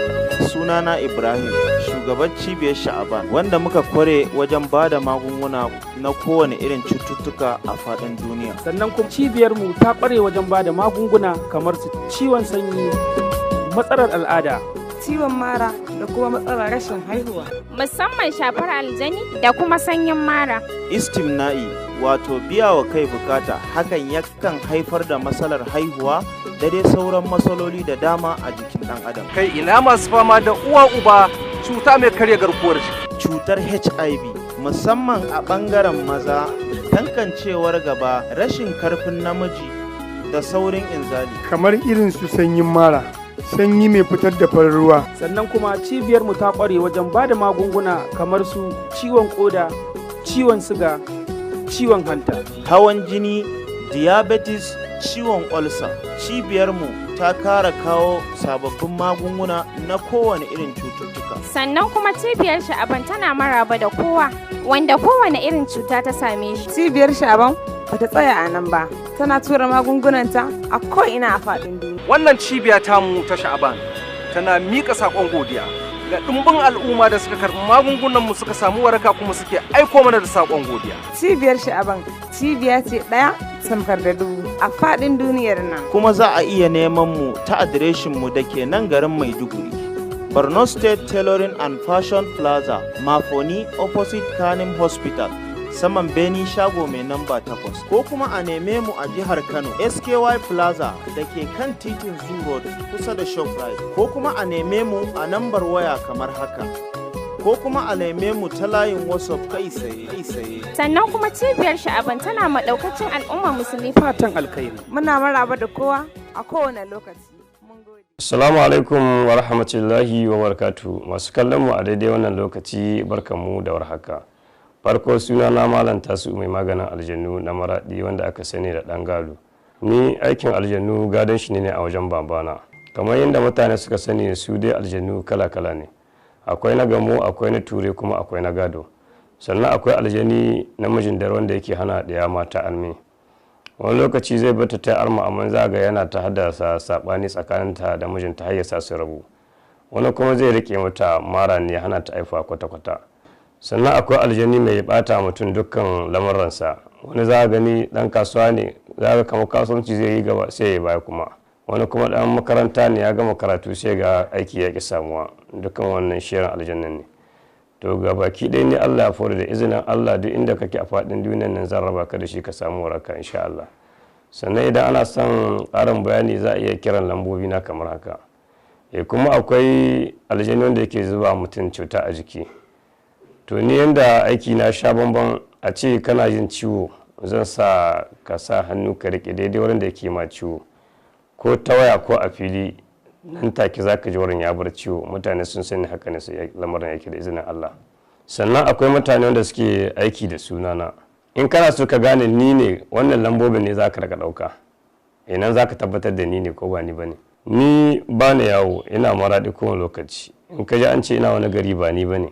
Sunana Ibrahim, shugaban cibiyar Sha'aban, wanda muka kware wajen ba da magunguna na kowane irin cututtuka a faɗin duniya. Sannan kuma cibiyar mu ta kware wajen ba da magunguna kamar su ciwon sanyi, matsalar al'ada, ciwon mara da kuma matsalar rashin haihuwa. Musamman shafar aljani da kuma sanyin mara. Istimna'i wato biya wa kai bukata, hakan yakan haifar da matsalar haihuwa da dai sauran matsaloli da dama a jikin ɗan adam. Kai ina masu fama da uwa uba cuta mai karya garkuwar jiki. Cutar HIV musamman a ɓangaren maza, tankancewar gaba, rashin karfin namiji da saurin inzali. Kamar irin su sanyin mara, sanyi mai fitar da farin ruwa. Sannan kuma cibiyar mu ta kware wajen ba da magunguna kamar su ciwon koda, ciwon siga, ciwon hanta, hawan jini, diabetes, ciwon olsa. Cibiyarmu ta kara kawo sababbin magunguna na kowane irin cututtuka. Sannan kuma cibiyar Sha'aban tana maraba da kowa wanda kowane irin cuta ta same shi. Cibiyar Sha'aban bata tsaya a nan ba, tana tura magungunanta a ko'ina a faɗin duniya. Wannan cibiya tamu ta Sha'aban tana miƙa saƙon godiya ga ɗumbin al'umma da suka karɓi magungunanmu suka samu waraka kuma suke aiko mana da saƙon godiya. Cibiyar Sha'aban cibiya ce ɗaya samkar da dubu a faɗin duniyar nan. Kuma za a iya neman mu ta adireshin mu da ke nan garin Maiduguri. Borno State Tailoring and Fashion Plaza, Mafoni opposite Kanem Hospital, saman Beni shago mai namba 8. Ko kuma a neme mu a jihar Kano, SKY Plaza da ke kan titin Zoo Road kusa da Shoprite. Ko kuma a neme mu a nambar waya kamar haka. Ko kuma a neme mu ta layin WhatsApp kai tsaye. Sannan kuma cibiyar Sha'aban tana maɗaukacin al'umma musulmi fatan alkhairi. Muna maraba da kowa a kowane lokaci. Assalamu alaikum wa rahmatullahi wa barakatuh. Masu kallon mu a daidai wannan lokaci barkanmu da warhaka. Farko suna na Malam Tasu mai maganin aljannu na Maradi wanda aka sani da ɗan gado. Ni aikin aljannu gadon shi ne a wajen babana. Kamar yadda mutane suka sani su dai aljannu kala-kala ne. Akwai na gamo, akwai na ture kuma akwai na gado. Sannan akwai aljani namijin da wanda yake hana ɗaya mata almi. Wani lokaci zai bata ta arma amma za ga yana ta haddasa saɓani tsakaninta da mijinta har ya sa su rabu. Wani kuma zai rike mata mara ne hana ta haifa kwata-kwata. Sannan akwai aljani mai bata mutum dukkan lamuransa. Wani za gani dan kasuwa ne, za ga kamar kasuwanci zai yi gaba sai ya baya kuma. Wani kuma dan makaranta ne ya gama karatu sai ga aiki ya ki samuwa. Dukkan wannan shirin aljannan ne. To ga baki ɗaya ne Allah ya fara da izinin Allah duk inda kake a faɗin duniyar nan zan raba ka da shi ka samu waraka insha Allah. Sannan idan ana son ƙarin bayani za a iya kiran lambobi na kamar haka. Kuma akwai aljani wanda yake zuba mutum cuta a jiki. To ni yanda aiki na sha bamban a ce kana jin ciwo zan sa ka sa hannu ka rike daidai wurin da yake ma ciwo ko ta waya ko a fili nan take za ka ji wurin ya bar ciwo. Mutane sun sani haka ne lamarin yake da izinin Allah. Sannan akwai mutane wanda suke aiki da sunana. In kana so ka gane ni ne wannan lambobin ne za ka raka ɗauka. Inan za ka tabbatar da ni ne ko ba ni ba ne. Ni ba ni yawo ina maraɗi kowane lokaci. In ka ji an ce ina wani gari ba ni ba ne.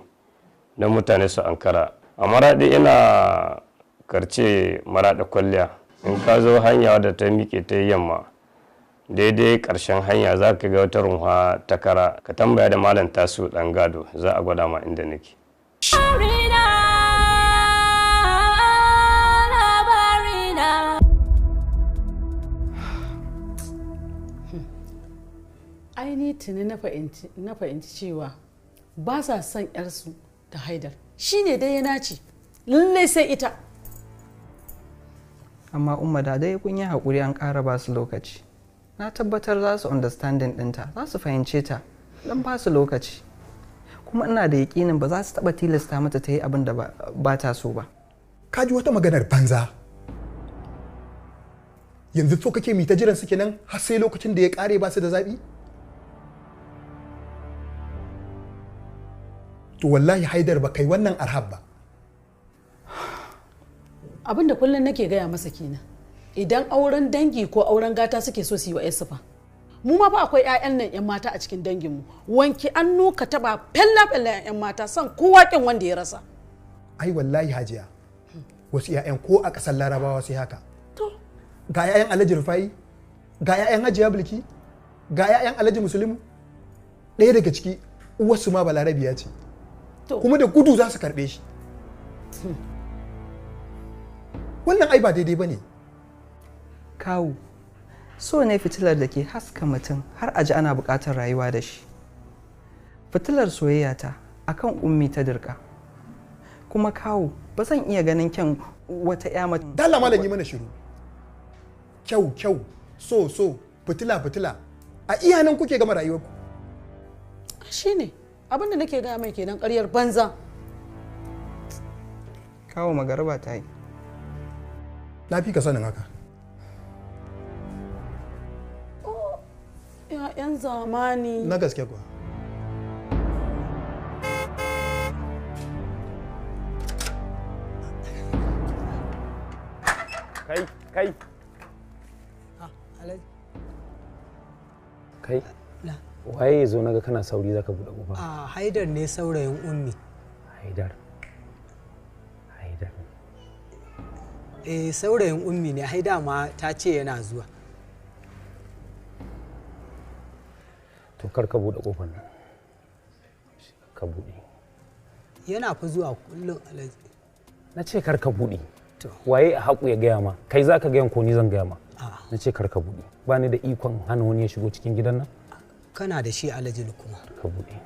Don mutane su ankara. A maraɗi ina karce maraɗi kwalliya. In ka zo hanya da ta miƙe ta yamma daidai ƙarshen hanya za ka ga wata runwa ta kara ka tambaya da Malam Tasu ɗan gado za a gwada ma inda nake. Aini tuni na fahimci cewa ba sa son 'yarsu da Haidar. Shi ne dai ya nace lallai sai ita. Amma umma da dai kun yi haƙuri an ƙara ba su lokaci. Na tabbatar za su understanding ɗinta, za su fahimce ta don ba su lokaci. Kuma ina da yaƙinin ba za su taɓa tilasta mata ta yi abin da ba ta so ba. Ka ji wata maganar banza. Yanzu so kake mi ta jiran suke nan har sai lokacin da ya ƙare ba su da zaɓi? To wallahi Haidar ba kai wannan arhab ba. Abin da kullum nake gaya masa kenan. Idan auren dangi ko auren gata suke so su yi wa yarsu fa mu ma fa akwai 'ya'yan nan 'yan mata a cikin danginmu. Wanki an nuka taba fella 'yan mata san kowa kin wanda ya rasa. Ai wallahi Hajiya, wasu 'ya'yan ko a ƙasar Larabawa sai haka. Ga 'ya'yan Alhaji Rufai, ga 'ya'yan Hajiya Bilki, ga 'ya'yan Alhaji Muslimu. Ɗaya daga ciki uwarsu ma Balarabiya ce. Kuma da gudu za su karɓe shi. Wannan ai ba daidai ba ne. Kawu, so ne fitilar da ke haska mutum har a ji ana buƙatar rayuwa da shi. Fitilar soyayya ta akan ummi ta dirka. Kuma kawu, ba zan iya ganin kyan wata ƴa mace. Dalla malam yi mana shiru. Kyau, so, fitila. A iya nan kuke gama rayuwarku. Shine abin da nake gaya mai kenan ƙaryar banza. Kawo magarba ta yi. Na fi ka sanin haka. ‘Ya'yan zamani. Na gaske kuwa. Kai. Waye zo naga kana sauri zaka bude kofa? Haidar ne saurayin ummi. Haidar. Saurayin ummi ne, Haida ma ta ce yana zuwa. To kar ka bude kofar nan. Ka bude. Yana fi zuwa kullum Alhaji. Na ce kar ka bude. Waye a haƙu ya gaya ma? Kai za ka gaya ko ni zan gaya ma? Na ce kar ka bude. Ba ni da ikon hana wani ya shigo cikin gidan nan? Kana da shi Alhaji kuma. Ka bude.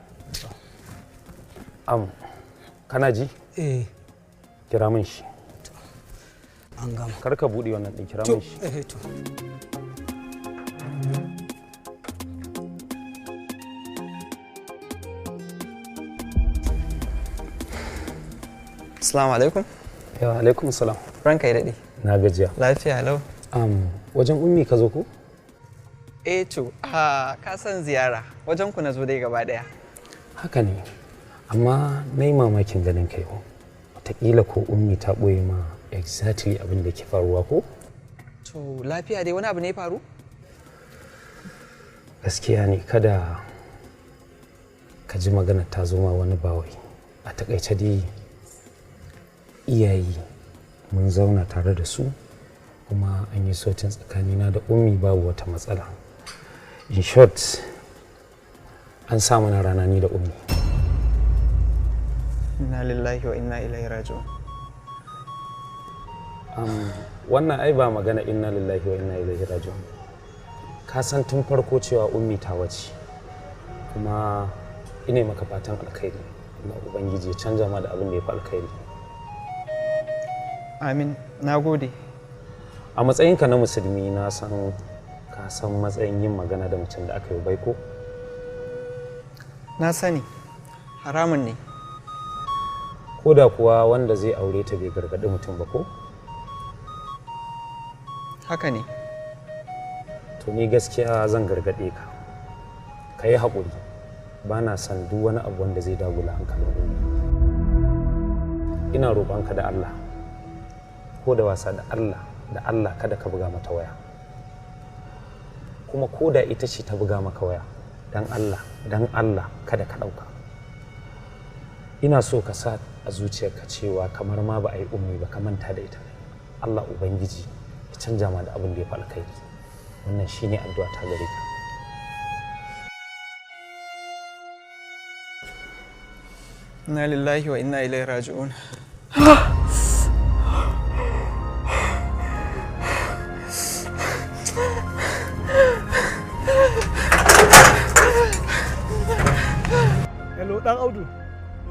Kana ji? Kira min shi. An gama. Kar ka bude wannan din, kira min shi. Assalamu alaikum. Yawa alaikum salam. Ranka ya daɗe. Na gajiya. Lafiya lau. Wajen ummi ka zo ko? Ka san ziyara. Wajen ku na zo dai gaba ɗaya. Haka ne. Amma na yi mamakin ganin kai ko. Wataƙila ko ummi ta ɓoye ma exactly abin da ke faruwa ko? To lafiya dai wani abu ne faru? Gaskiya ne kada ka ji magana ta zo ma wani bawai. A taƙaice dai iyaye mun zauna tare da su kuma an yi sotin tsakanina da ummi babu wata matsala. In short an sa mana rana ni da ummi. Inna lillahi wa inna ilaihi raji'un. Wannan ai ba magana inna lillahi wa inna ilaihi raji'un. Ka san tun farko cewa ummi ta wace kuma ina maka fatan alkhairi na ubangiji ya canja ma da abin da ya fi alkhairi. Amin, na gode. A matsayinka na musulmi na san ka san matsayin yin magana da mutum da aka yi baiko? Na sani, haramun ne. Ko da kuwa wanda zai aure ta bai gargaɗi mutum ba ko? Haka ne. To ni gaskiya zan gargaɗe ka. Ka yi haƙuri, ba na son duk wani abu wanda zai dagula hankalin ummi. Ina roƙonka da Allah. Ko da wasa da Allah kada ka buga mata waya, kuma ko da ita ce ta buga maka waya dan Allah kada ka ɗauka. Ina so ka sa a zuciyarka cewa kamar ma ba a yi ummi ba ka manta da ita. Allah Ubangiji ya canja ma da abin da ya fi alkhairi. Wannan shine addu'a ta gare ka. Inna lillahi wa inna ilaihi raji'un. Hello dan Audu,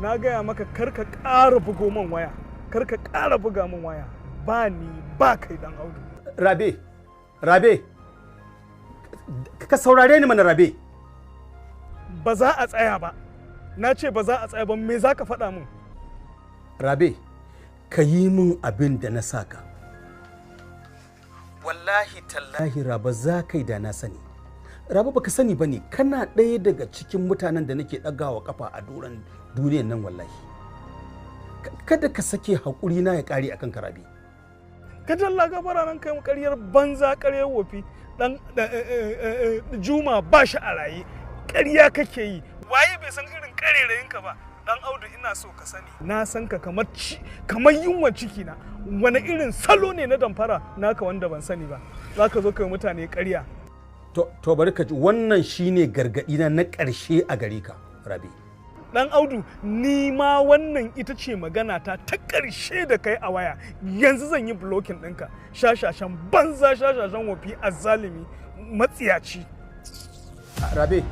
na gaya maka karka ƙara bugo min waya, karka ƙara buga min waya, ba ni ba kai dan Audu. Rabe, ka saurare ni mana Rabe. Ba za a tsaya ba, na ce ba za a tsaya ba, me za ka faɗa min? Rabe, ka yi min abin da na saka. Wallahi tallahi Raba za kai da na sani. Raba baka sani ba ne, kana ɗaya daga cikin mutanen da nake ɗagawa kafa a doron duniyan nan wallahi. Kada ka sake haƙuri na ya ƙare akan ka Rabe. Ka jalla gabara nan kai ƙaryar banza ƙaryar wofi. dan Juma ba shi a raye. Ƙarya kake yi. Waye bai san irin ƙarerayinka ba. Dan Audu ina so ka sani. Na san ka kamar yunwan ciki na. Wani irin salo ne na damfara naka wanda ban sani ba. Zaka zo kai mutane ƙarya. To bari ka ji wannan shine gargadi na ƙarshe a gare ka, Rabi. Dan Audu, ni ma wannan ita ce magana ta ƙarshe da kai a waya. Yanzu zan yi blocking ɗinka. Shashashan banza, shashashan wofi, azzalimi, matsiyaci. Rabe.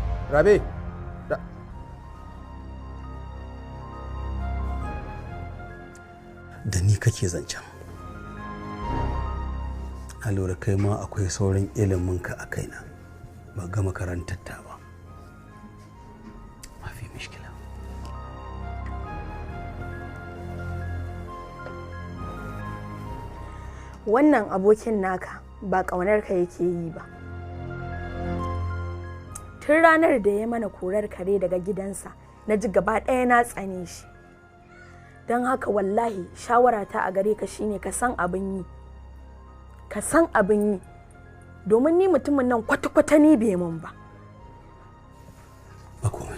Da ni kake zancen. A lura kai ma akwai sauran iliminka a kaina. Ba ga makarantar ta ba. Mafi mishkila. Wannan abokin naka ba ƙaunarka yake yi ba. Tun ranar da ya mana korar kare daga gidansa, na ji gaba ɗaya na tsane shi. Don haka wallahi shawarata a gare ka shine ka san abin yi. Ka san abin yi. Domin ni mutumin nan kwata-kwata ni bai mun ba. Ba komai.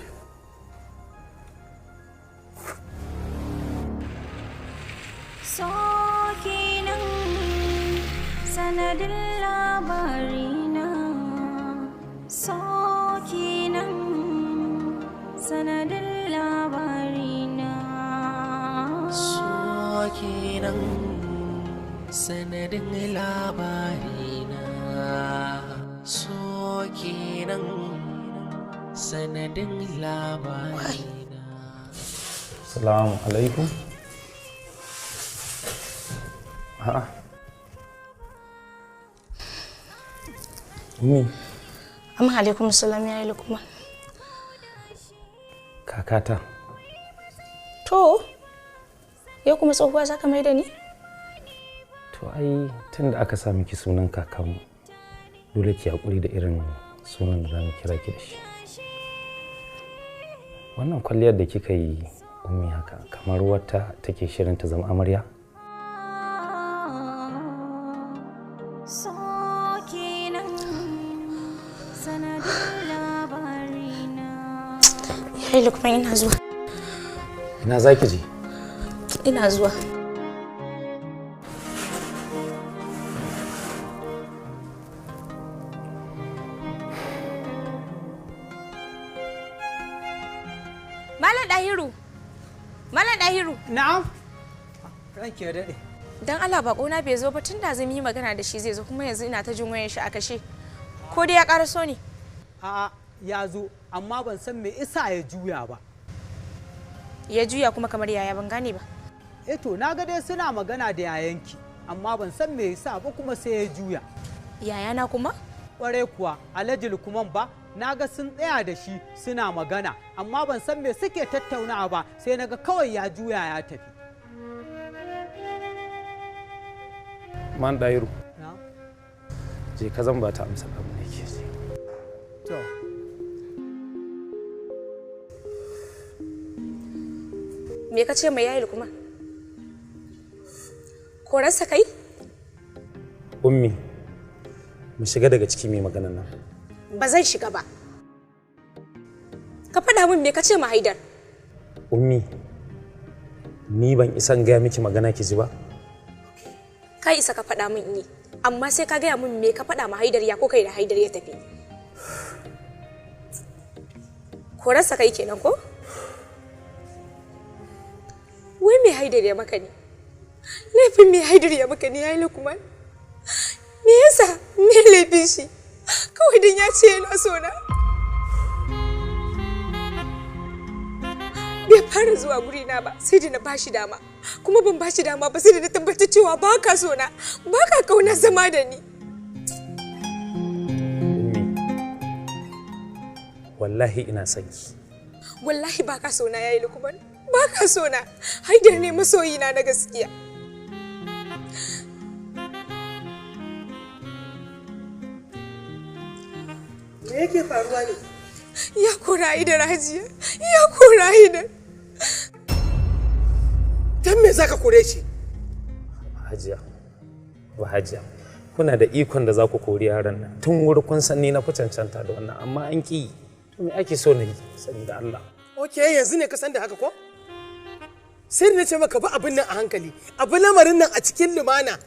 So kenan sanadin labarina. So kenan sanadin labarina. So kenan sanadin labarina. So kenan sanadin labarina. Assalamu alaikum. A'a. Amma alaikum salam ya yi Lukman. Kakata. To, yau kuma tsohuwa za ka mai da ni? To ai tun da aka sa miki sunan kakanmu dole ki haƙuri da irin sunan da zamu kira ki da shi. Wannan kwalliyar da kika yi ummi haka kamar wata take shirin ta zama amarya. Yayi Lukman, ina zuwa. Ina za ki je? Ina zuwa. Malam Dahiru. Na'am. Ranki ya daɗe. Dan Allah bakona bai zo ba tun da zan yi magana da shi zai zo kuma yanzu ina ta jin wayar shi a kashe. Ko dai ya ƙaraso ne? A'a ya zo amma ban san me isa ya juya ba. Ya juya kuma kamar yaya ban gane ba. To na ga dai suna magana da yayanki amma ban san me yasa ba kuma sai ya juya. Yayana kuma? Ƙware kuwa Alhaji Lukman ba na ga sun tsaya da shi suna magana amma ban san me suke tattaunawa ba sai na ga kawai ya juya ya tafi. Man Dahiru. Je ka zan ba ta amsa abin da yake ji. To. Me ka ce mai yayi Lukman? Korarsa kai? Ummi, mu shiga daga ciki mai maganan nan. Ba zan shiga ba. Ka faɗa min me ka ce ma Haidar? Ummi, ni ban isan gaya miki magana ki ji ba? Ka isa ka faɗa min ni, amma sai ka gaya min me ka faɗa ma Haidar ya ko kai da Haidar ya tafi. Korarsa kai kenan ko? Wai me Haidar ya maka ne? Laifin me Haidar ya maka ne yayi Lukman? Me yasa? Me laifin shi? Kawai dan ya ce yana so na. Bai fara zuwa guri na ba sai da na bashi dama. Kuma ban bashi dama ba sai da na tabbatar cewa ba ka so na, ba ka kauna zama da ni. Wallahi ina son ki. Wallahi ba ka so na yayi Lukman. Ba ka so na. Haidar ne masoyina na gaskiya. Me yake faruwa ne? Ya kora Haidar Hajiya. Ya kora Haidar. Dan me zaka kore shi? Hajiya. Ba Hajiya. kuna da ikon da za ku kori yaron nan tun wuri kun san ni na fi cancanta da wannan amma an ki to me ake so na yi saboda Allah. Okay, yanzu ne ka san da haka ko? Sai na ce maka ba abin nan a hankali, abu lamarin nan a cikin lumana.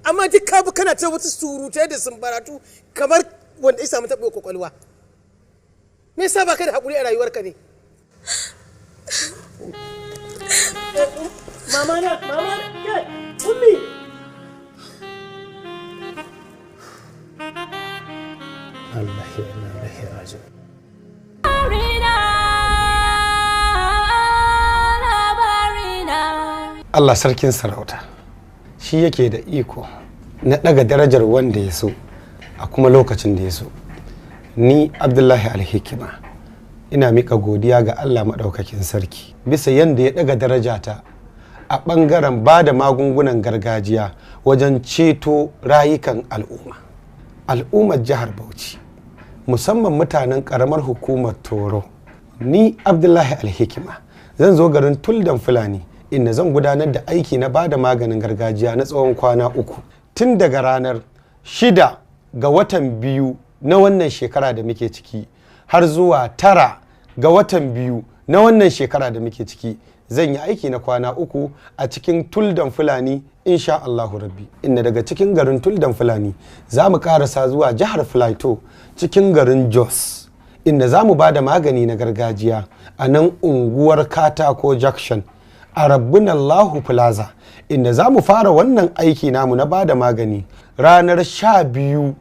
Amma duk ka bi kana ta wata surutai da sumbaratu kamar wanda ya samu taɓo kwakwalwa. Me yasa ba ka da haƙuri a rayuwarka ne? Mama na, ummi. Allah ya raji. Allah sarkin sarauta shi yake da iko na ɗaga darajar wanda ya so a kuma lokacin da ya so. Ni Abdullahi Alhikima ina miƙa godiya ga Allah maɗaukakin sarki bisa yadda ya ɗaga darajata a ɓangaren ba da magungunan gargajiya wajen ceto rayukan al'ummar jihar Bauchi, musamman mutanen ƙaramar hukumar Toro. Ni Abdullahi Alhikima zan zo garin Tuldan Fulani inda zan gudanar da aiki na ba da maganin gargajiya na tsawon kwana 3 tun daga ranar 6 ga watan 2 na wannan shekara da muke ciki har zuwa 9 ga watan 2 na wannan shekara da muke ciki. Zan yi aiki na kwana 3 a cikin Tuldan Fulani insha Allahu Rabbi, inda daga cikin garin Tuldan Fulani za mu karasa zuwa jihar Filaito cikin garin Jos, inda za mu ba da magani na gargajiya a nan unguwar Katako Junction a Rabbunallahu Plaza, inda za mu fara wannan aiki namu na ba da magani ranar 12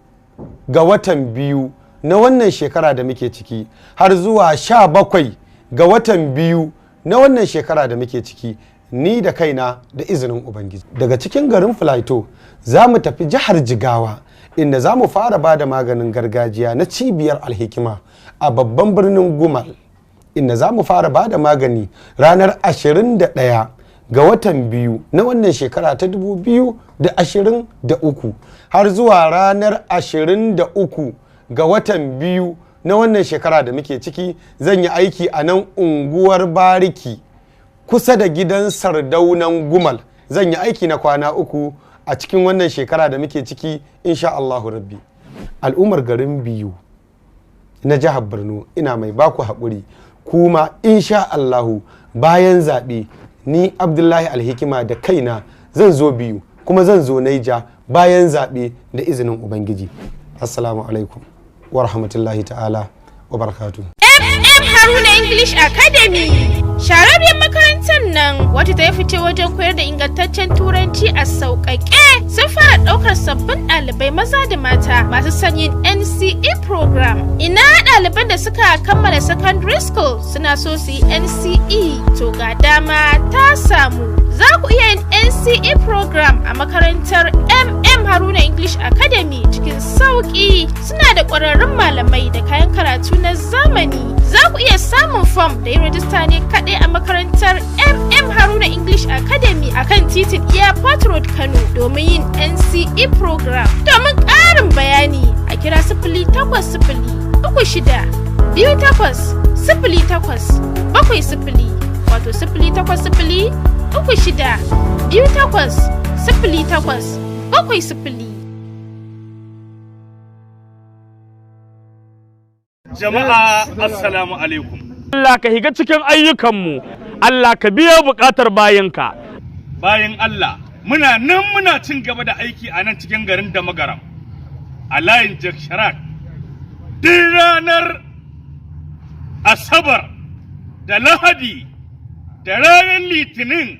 ga watan 2 na wannan shekara da muke ciki har zuwa 17 ga watan 2 na wannan shekara da muke ciki, ni da kaina da izinin Ubangiji. Daga cikin garin Filaito za mu tafi jihar Jigawa inda za mu fara ba da maganin gargajiya na cibiyar Alhikima a babban birnin Gumal, inda za mu fara ba da magani ranar 21 ga watan 2 na wannan shekara ta 2023 har zuwa ranar 23 ga watan 2 na wannan shekara da muke ciki. Zan yi aiki a nan unguwar Bariki kusa da gidan Sardaunan Gumal. Zan yi aiki na kwana 3 a cikin wannan shekara da muke ciki insha Allahu Rabbi. Al'ummar garin Biyu na jihar Borno ina mai baku haƙuri, kuma insha Allahu bayan zaɓe ni Abdullahi Alhikima da kaina zan zo Biyu kuma zan zo Naija bayan zaɓe da izinin Ubangiji. Assalamu alaikum wa rahmatullahi ta'ala wa barakatu. Haruna English Academy, shararriyar makarantar nan wata ta fice wajen koyar da ingantaccen turanci a sauƙaƙe, sun fara ɗaukar sabbin ɗalibai maza da mata masu son yin NCE program. Ina ɗaliban da suka kammala secondary school suna so su yi NCE, to ga dama ta samu. Za ku iya yin NCE program a makarantar Haruna English Academy cikin sauƙi. Suna da ƙwararrun malamai da kayan karatu na zamani. Za ku iya samun fom da yin rajista ne kaɗai a makarantar Haruna English Academy a kan titin Airport Road, Kano domin yin NCE program. Domin ƙarin bayani a kira 0800-28-08-70 wato 0800-36-28-08-70. Jama'a assalamu alaikum. Allah ka higa cikin ayyukanmu, Allah ka biya buƙatar bayanka. Bayan Allah, muna cin gaba da aiki a nan cikin garin Damagaram, a layin Jaksharat. Duk ranar Asabar da Lahadi da ranar Litinin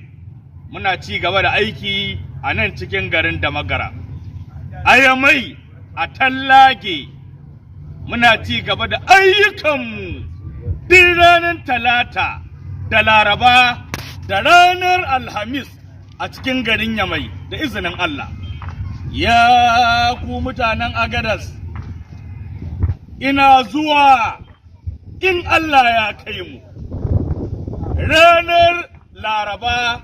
muna ci gaba da aiki a nan cikin garin Damagaram. A Yamai, a Tallage, muna ci gaba da ayyukanmu duk ranar Talata da Laraba da ranar Alhamis a cikin garin Yamai da izinin Allah. Ya ku mutanen Agadas, ina zuwa in Allah ya kai mu. Ranar Laraba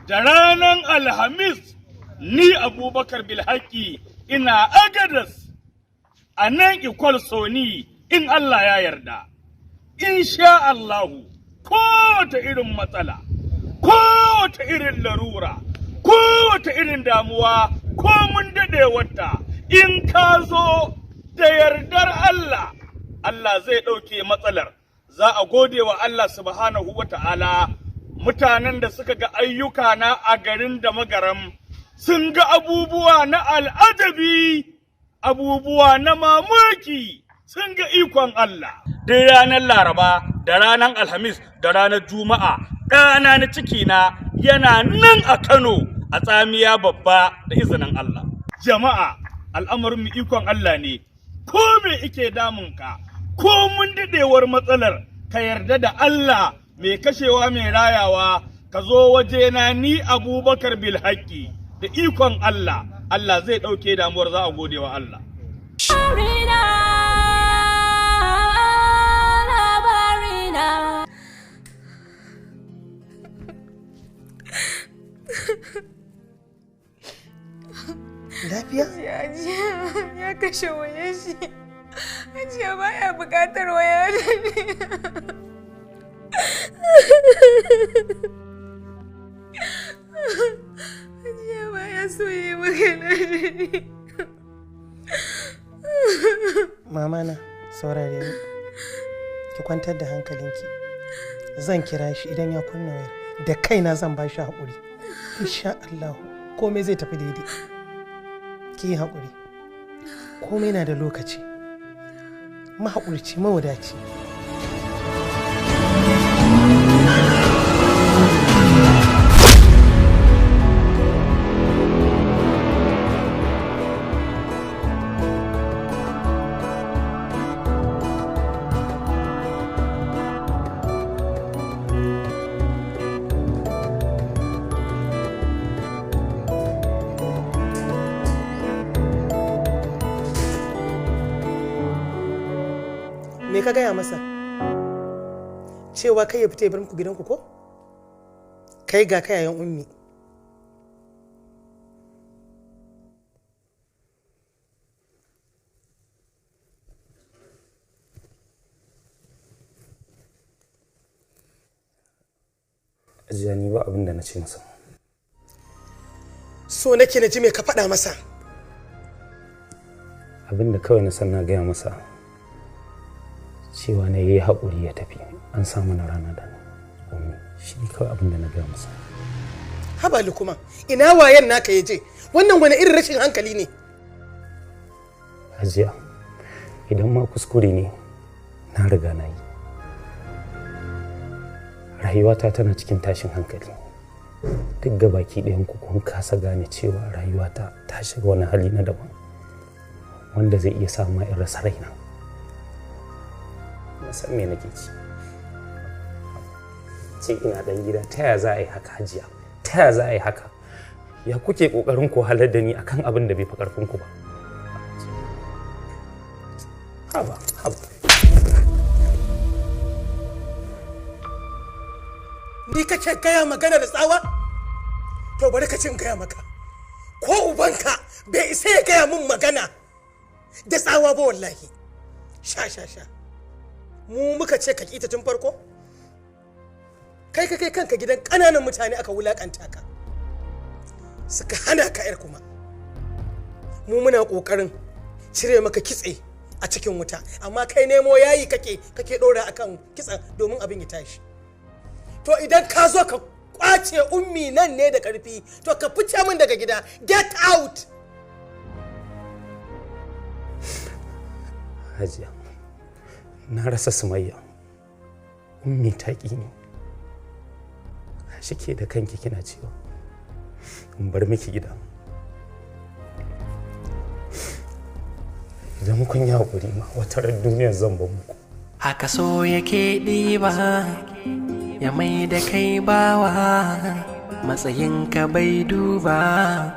da ranar Alhamis ni Abubakar Bilhaki ina Agadas a nan Ikwal Soni in Allah ya yarda. Insha Allahu, kowace irin matsala, kowace irin larura, kowace irin damuwa ko mun daɗewarta in ka zo da yardar Allah, Allah zai ɗauke matsalar. Za a gode wa Allah subhanahu wa ta'ala, mutanen da suka ga ayyuka na a garin da magaram sun ga abubuwa na al'ajabi, abubuwa na mamaki, sun ga ikon Allah. Duk ranar Laraba da ranar Alhamis da ranar Juma'a, ɗana na cikina yana nan a Kano a tsamiya babba da izinin Allah. Jama'a, al'amarin mu ikon Allah ne, ko me ike damunka, ko mun daɗewar matsalar, ka yarda da Allah mai kashewa mai rayawa, ka zo wajena ni Abubakar Bilhaki da ikon Allah, Allah zai ɗauke damuwar, za a gode wa Allah. Lafiya? Ya kashe wayar shi. Hajiya baya buƙatar waya da ni. Hajiya baya so yi magana da ni. Mama na saurare ni. Ki kwantar da hankalinki. Zan kira shi idan ya kunna wayar. Da kaina zan ba shi haƙuri. Insha Allah komai zai tafi daidai. Ki yi haƙuri. Komai na da lokaci. Mahaƙurci mawadaci. Me ka gaya masa? Cewa kai ya fita ya bar muku gidanku ko? Kai ga kayayen ummi. Ajiya ni ba abin da na ce masa. So nake na ji me ka faɗa masa. Abin da kawai na san na gaya masa cewa na yi haƙuri ya tafi, an samu na rana da ni. Shi ne kawai abin da na gaya masa. Haba Lukman, ina wayan naka ya je? Wannan wani irin rashin hankali ne? Hajiya, idan ma kuskure ne, na riga na yi. Rayuwata tana cikin tashin hankali. Duk gabaki ɗayan ku kun kasa gane cewa rayuwata ta shiga wani hali na daban, wanda zai iya sa ma in rasa raina. Na san me nake ci. Ce ina ɗan gida, ta ya za a yi haka Hajiya? Ta ya za a yi haka? Ya kuke ƙoƙarin ku halar da ni akan abin da bai fi ƙarfin ku ba? Haba, haba. Ni kake gaya magana da tsawa? To bari ka ci in gaya maka. Ko ubanka bai isa ya gaya min magana da tsawa ba wallahi. Sha sha sha. Mu muka ce ka kita tun farko? Kai ka kai kanka gidan ƙananan mutane aka wulakanta ka. Suka hana ka yar kuma. Mu muna ƙoƙarin cire maka kitse a cikin wuta, amma kai nemo yayi kake ɗora akan kitsen domin abin ya tashi. To idan ka zo ka kwace ummi nan ne da ƙarfi, to ka fice min daga gida. Get out! Hajiya, na rasa Sumayya. Ummi ta ƙi ni. Shi ke da kanki kina cewa in bar miki gida. Idan kun yi haƙuri ma wata ran duniyar zan bar muku. Haka so yake ɗiba ya mai da kai bawa, matsayinka bai duba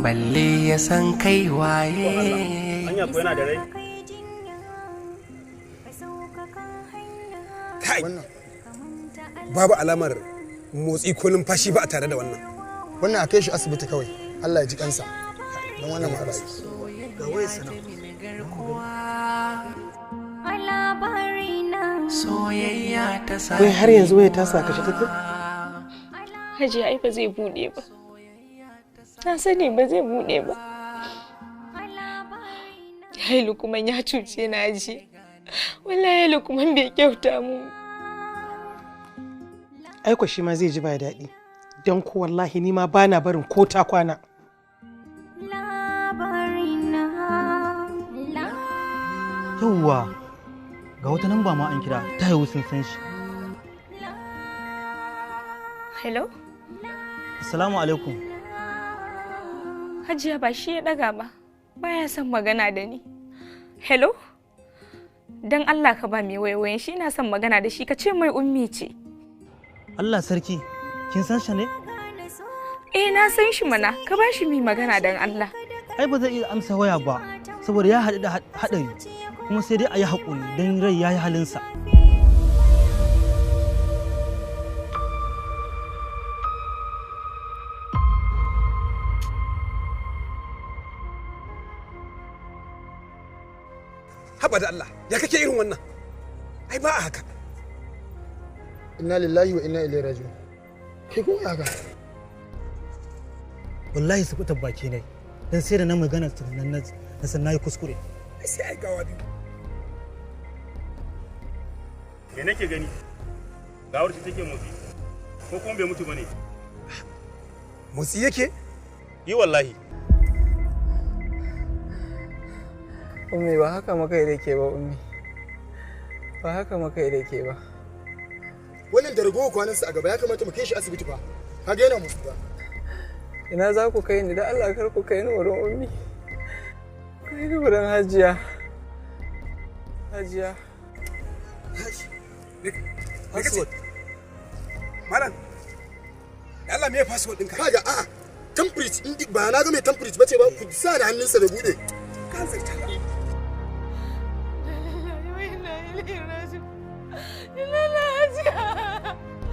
balle ya san kai waye. Anya ko yana da rai? Kai, babu alamar motsi ko numfashi ba a tare da wannan. Wannan a kai shi asibiti kawai, Allah ya ji kansa. Don wannan ma ba ga wayar sana. Soyayya ta sa. Wai har yanzu waya ta saka shi take? Hajiya ai ba zai bude ba. Na sani ba zai buɗe ba. Yayi Lukman ya cuce na ji. Wallahi Lukman bai kyauta mu. Aiko shi ma zai ji ba daɗi. Don ko wallahi ni ma bana barin ko ta kwana. Yawwa, ga wata namba ma an kira ta yiwu sun san shi. Hello? Assalamu alaikum. Hajiya ba shi ya daga ba. Baya son magana da ni. Hello? Dan Allah ka ba mai wayoyin shi ina son magana da shi ka ce mai ummi ce. Allah sarki, kin san shi ne? Eh na san shi mana, ka ba shi mai magana dan Allah. Ai ba zai iya amsa waya ba, saboda ya haɗu da haɗari. Kuma sai dai a yi haƙuri don rai ya yi halinsa. Haba da Allah, ya kake irin wannan? Ai ba a haka. Inna lillahi wa inna ilaihi raji'un. Kai ko haka? Wallahi su fitar baki ne, dan sai da na magana tunan na san nayi kuskure. Sai ai gawa biyu. Me nake gani? Gawar ce take motsi. Ko kuma bai mutu bane? Motsi yake? Yi wallahi. Ummi ba haka makai da ke ba ummi. Ba haka makai da ke ba. Wannan da ragowar kwanansa a gaba ya kamata mu kai shi asibiti fa. Ka ga yana musu ba. Ina za ku kai ni da Allah kar ku kai ni wurin ummi. Kai ni wurin Hajiya. Hajiya. Password. Malam. Allah me password ɗinka? Kaga a'a. Template in ba na ga mai template bace ba ku sa da hannunsa da bude. Ka zarta.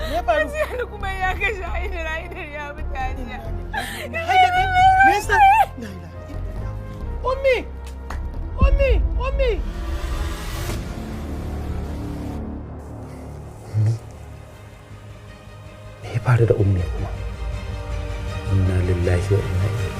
Ya faru? Hajiya kuma ya kashe Haidar ya mutane. Me yasa? Ummi! Ummi! Ummi! Me ya faru da ummi kuma? Inna lillahi wa inna ilaihi.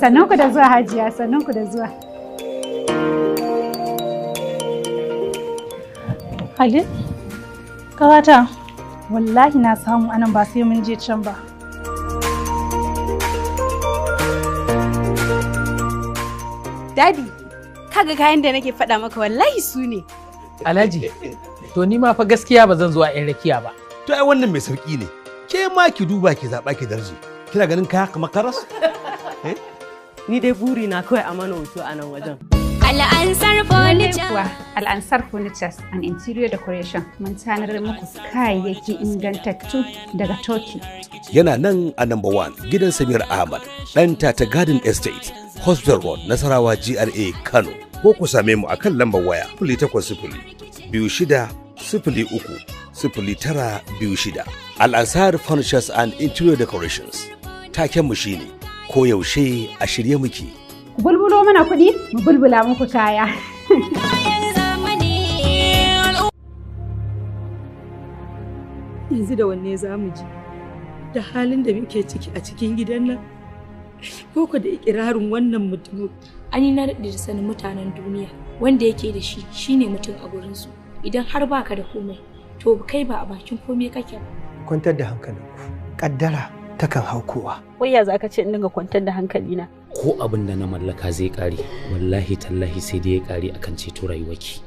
Sannan ku da zuwa Hajiya, sannan ku da zuwa. Halil, kawata, wallahi na samu anan ba sai mun je can ba. Dadi, kaga kayan da nake faɗa maka wallahi su ne. Alhaji, to ni ma fa gaskiya ba zan zo a 'yan rakiya ba. To ai wannan mai sauki ne. Ke ma ki duba ki zaɓa ki darje. Kina ganin kaya kamar karas? Ni dai buri na kawai a mana hoto a nan wajen. Al'ansar Furniture. Al'ansar Furnitures and Interior Decoration mun tanar muku kayayyaki ingantattu daga Turkey. Yana nan a number 1 gidan Samir Ahmad, ɗan Tata Garden Estate, Hospital Road, Nasarawa GRA, Kano. Ko ku same mu akan lambar waya 0800 26 03 0926. Al'ansar Furnitures and Interior Decorations. Taken mu shine koyaushe a shirye muke. Bulbulo mana kuɗi, mu bulbula muku kaya. Yanzu da wanne za mu ji? Da halin da muke ciki a cikin gidan nan? Ko da ikirarin wannan mutumin? Ani na daɗe da sanin mutanen duniya wanda yake da shi shine mutum a gurinsu. Idan har baka da komai, to kai ba a bakin komai kake ba. Kwantar da hankalinku. Kaddara takan hau kowa. Wai ya za ka ce in dinga kwantar da hankalina? Ko abin da na mallaka zai kare, wallahi tallahi sai dai ya kare akan ceto rayuwarki.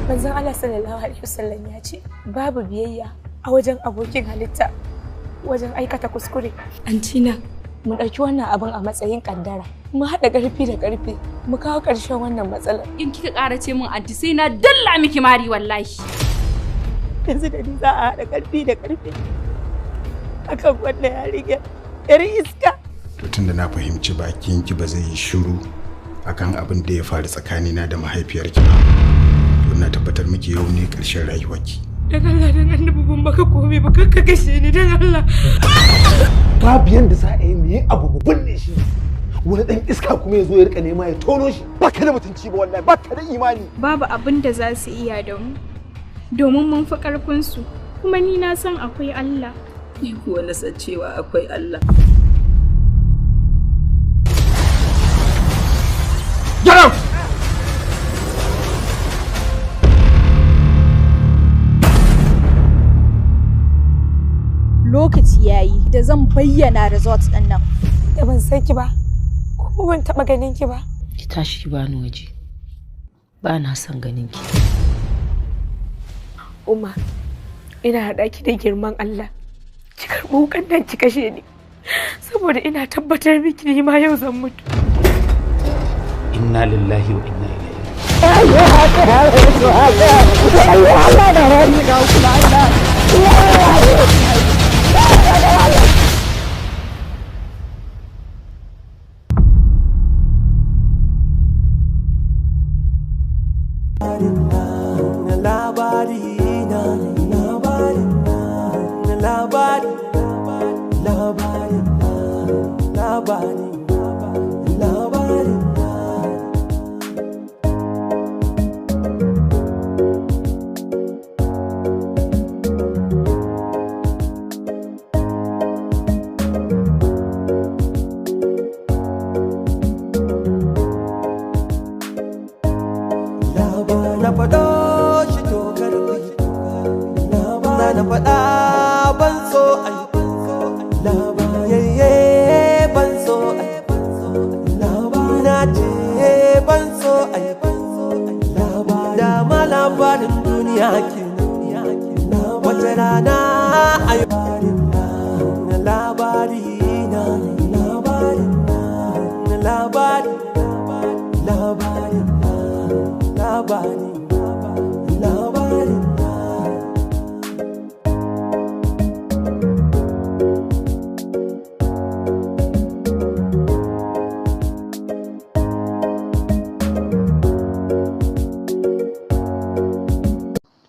Manzon Allah sallallahu alaihi wasallam ya ce babu biyayya a wajen abokin halitta wajen aikata kuskure. Antina, mu ɗauki wannan abin a matsayin kaddara. Mu haɗa ƙarfi da ƙarfi, mu kawo ƙarshen wannan matsalar. In kika ƙara ce min anti sai na dalla miki mari wallahi. Yanzu da ni za a haɗa ƙarfi da ƙarfi akan wannan yarinya. Yar iska. to tunda na fahimci bakinki ba zai yi shiru akan abin da ya faru tsakanina da mahaifiyarki ba, to na tabbatar miki yau ne ƙarshen rayuwarki. Dan Allah dan annabi ban baka komai ba, kakka kashe ni dan Allah. Babu yanda za a yi mu yi abu mu binne shi, wani dan iska kuma ya zo ya rika nema ya tono shi. Baka da mutunci ba wallahi, baka da imani. Babu abin da za su iya da mu, domin mun fi karfin su, kuma ni na san akwai Allah. Ni kuwa na san cewa akwai Allah. Get out! Lokaci yayi da zan bayyana results din nan. Da ban san ki ba, ko ban taba ganin ki ba. Ki tashi ba ni waje. Ba na son ganin ki. Umma, ina haɗa ki da girman Allah. Ki karɓi wukan nan ki kashe ni. Saboda ina tabbatar miki ni ma yau zan mutu. Inna lillahi wa inna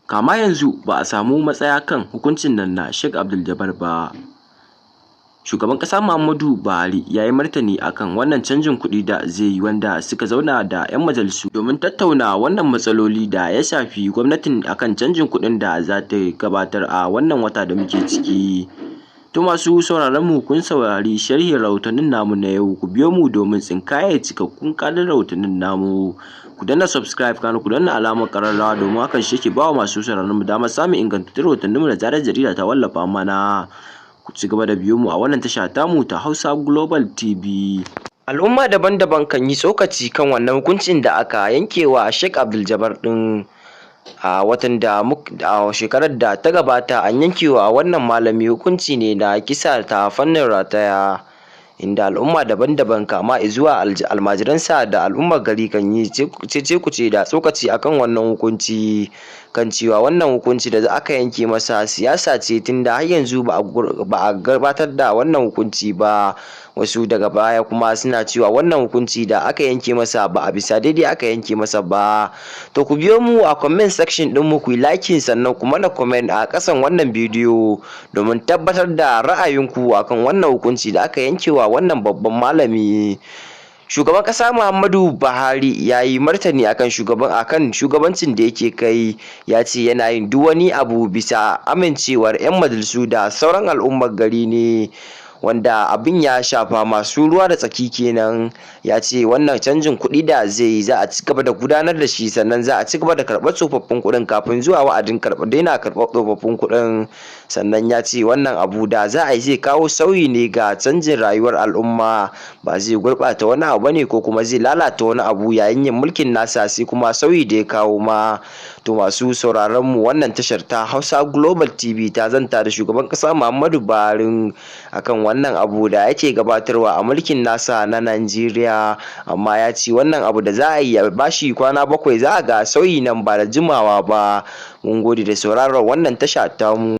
Kama yanzu ba a samu matsaya kan hukuncin nan na Sheikh Abdul Jabbar ba. Shugaban ƙasa Muhammadu Buhari ya yi martani akan wannan canjin kuɗi da zai yi, wanda suka zauna da 'yan majalisu domin tattauna wannan matsaloli da ya shafi gwamnatin akan canjin kuɗin da za ta gabatar a wannan wata da muke ciki. To masu sauraron mu, kun saurari sharhin rahotannin namu na yau. Ku biyo mu domin tsinkaye cikakkun ƙarin rahotannin namu. Ku danna subscribe, kana ku danna alamar ƙararrawa domin hakan shi ke ba wa masu sauraron mu damar samun ingantattun rahotannin mu da zarar jarida ta wallafa mana. Ku ci gaba da biyo mu a wannan tasha tamu ta Hausa Global TV. Al'umma daban-daban kan yi tsokaci kan wannan hukuncin da aka yankewa Sheikh Abdul Jabbar din. A watan da a shekarar da ta gabata an yankewa wannan malami hukunci ne na kisa ta fannin rataya, inda al'umma daban-daban kama zuwa almajiransa da al'ummar gari kan yi cece-kuce da tsokaci akan wannan hukunci, kan cewa wannan hukunci da aka yanke masa siyasa ce, tunda har yanzu ba a gabatar da wannan hukunci ba. Wasu daga baya kuma suna cewa wannan hukunci da aka yanke masa ba a bisa daidai aka yanke masa ba. To ku biyo mu a comment section din mu, ku yi liking sannan kuma na comment a ƙasan wannan bidiyo domin tabbatar da ra'ayinku akan wannan hukunci da aka yankewa wannan babban malami. Shugaban ƙasa Muhammadu Buhari ya yi martani akan shugabancin da yake kai, ya ce yana yin duk wani abu bisa amincewar 'yan majalisu da sauran al'ummar gari ne, wanda abin ya shafa masu ruwa da tsaki kenan. Ya ce wannan canjin kuɗi da zai yi za a ci gaba da gudanar da shi, sannan za a ci gaba da karɓar tsofaffin kuɗin kafin zuwa wa'adin daina karɓar tsofaffin kuɗin. Sannan ya ce wannan abu da za a yi zai kawo sauyi ne ga canjin rayuwar al'umma, ba zai gurɓata wani abu bane ko kuma zai lalata wani abu yayin yin mulkin nasa, sai kuma sauyi da ya kawo ma. To masu sauraron mu, wannan tashar ta Hausa Global TV ta zanta da shugaban ƙasa Muhammadu Buhari akan wannan abu da yake gabatarwa a mulkin nasa na Najeriya, amma ya ce wannan abu da za a yi ya bashi kwana 7 za a ga sauyi nan ba da jimawa ba. Mun gode da sauraron wannan tasha tamu.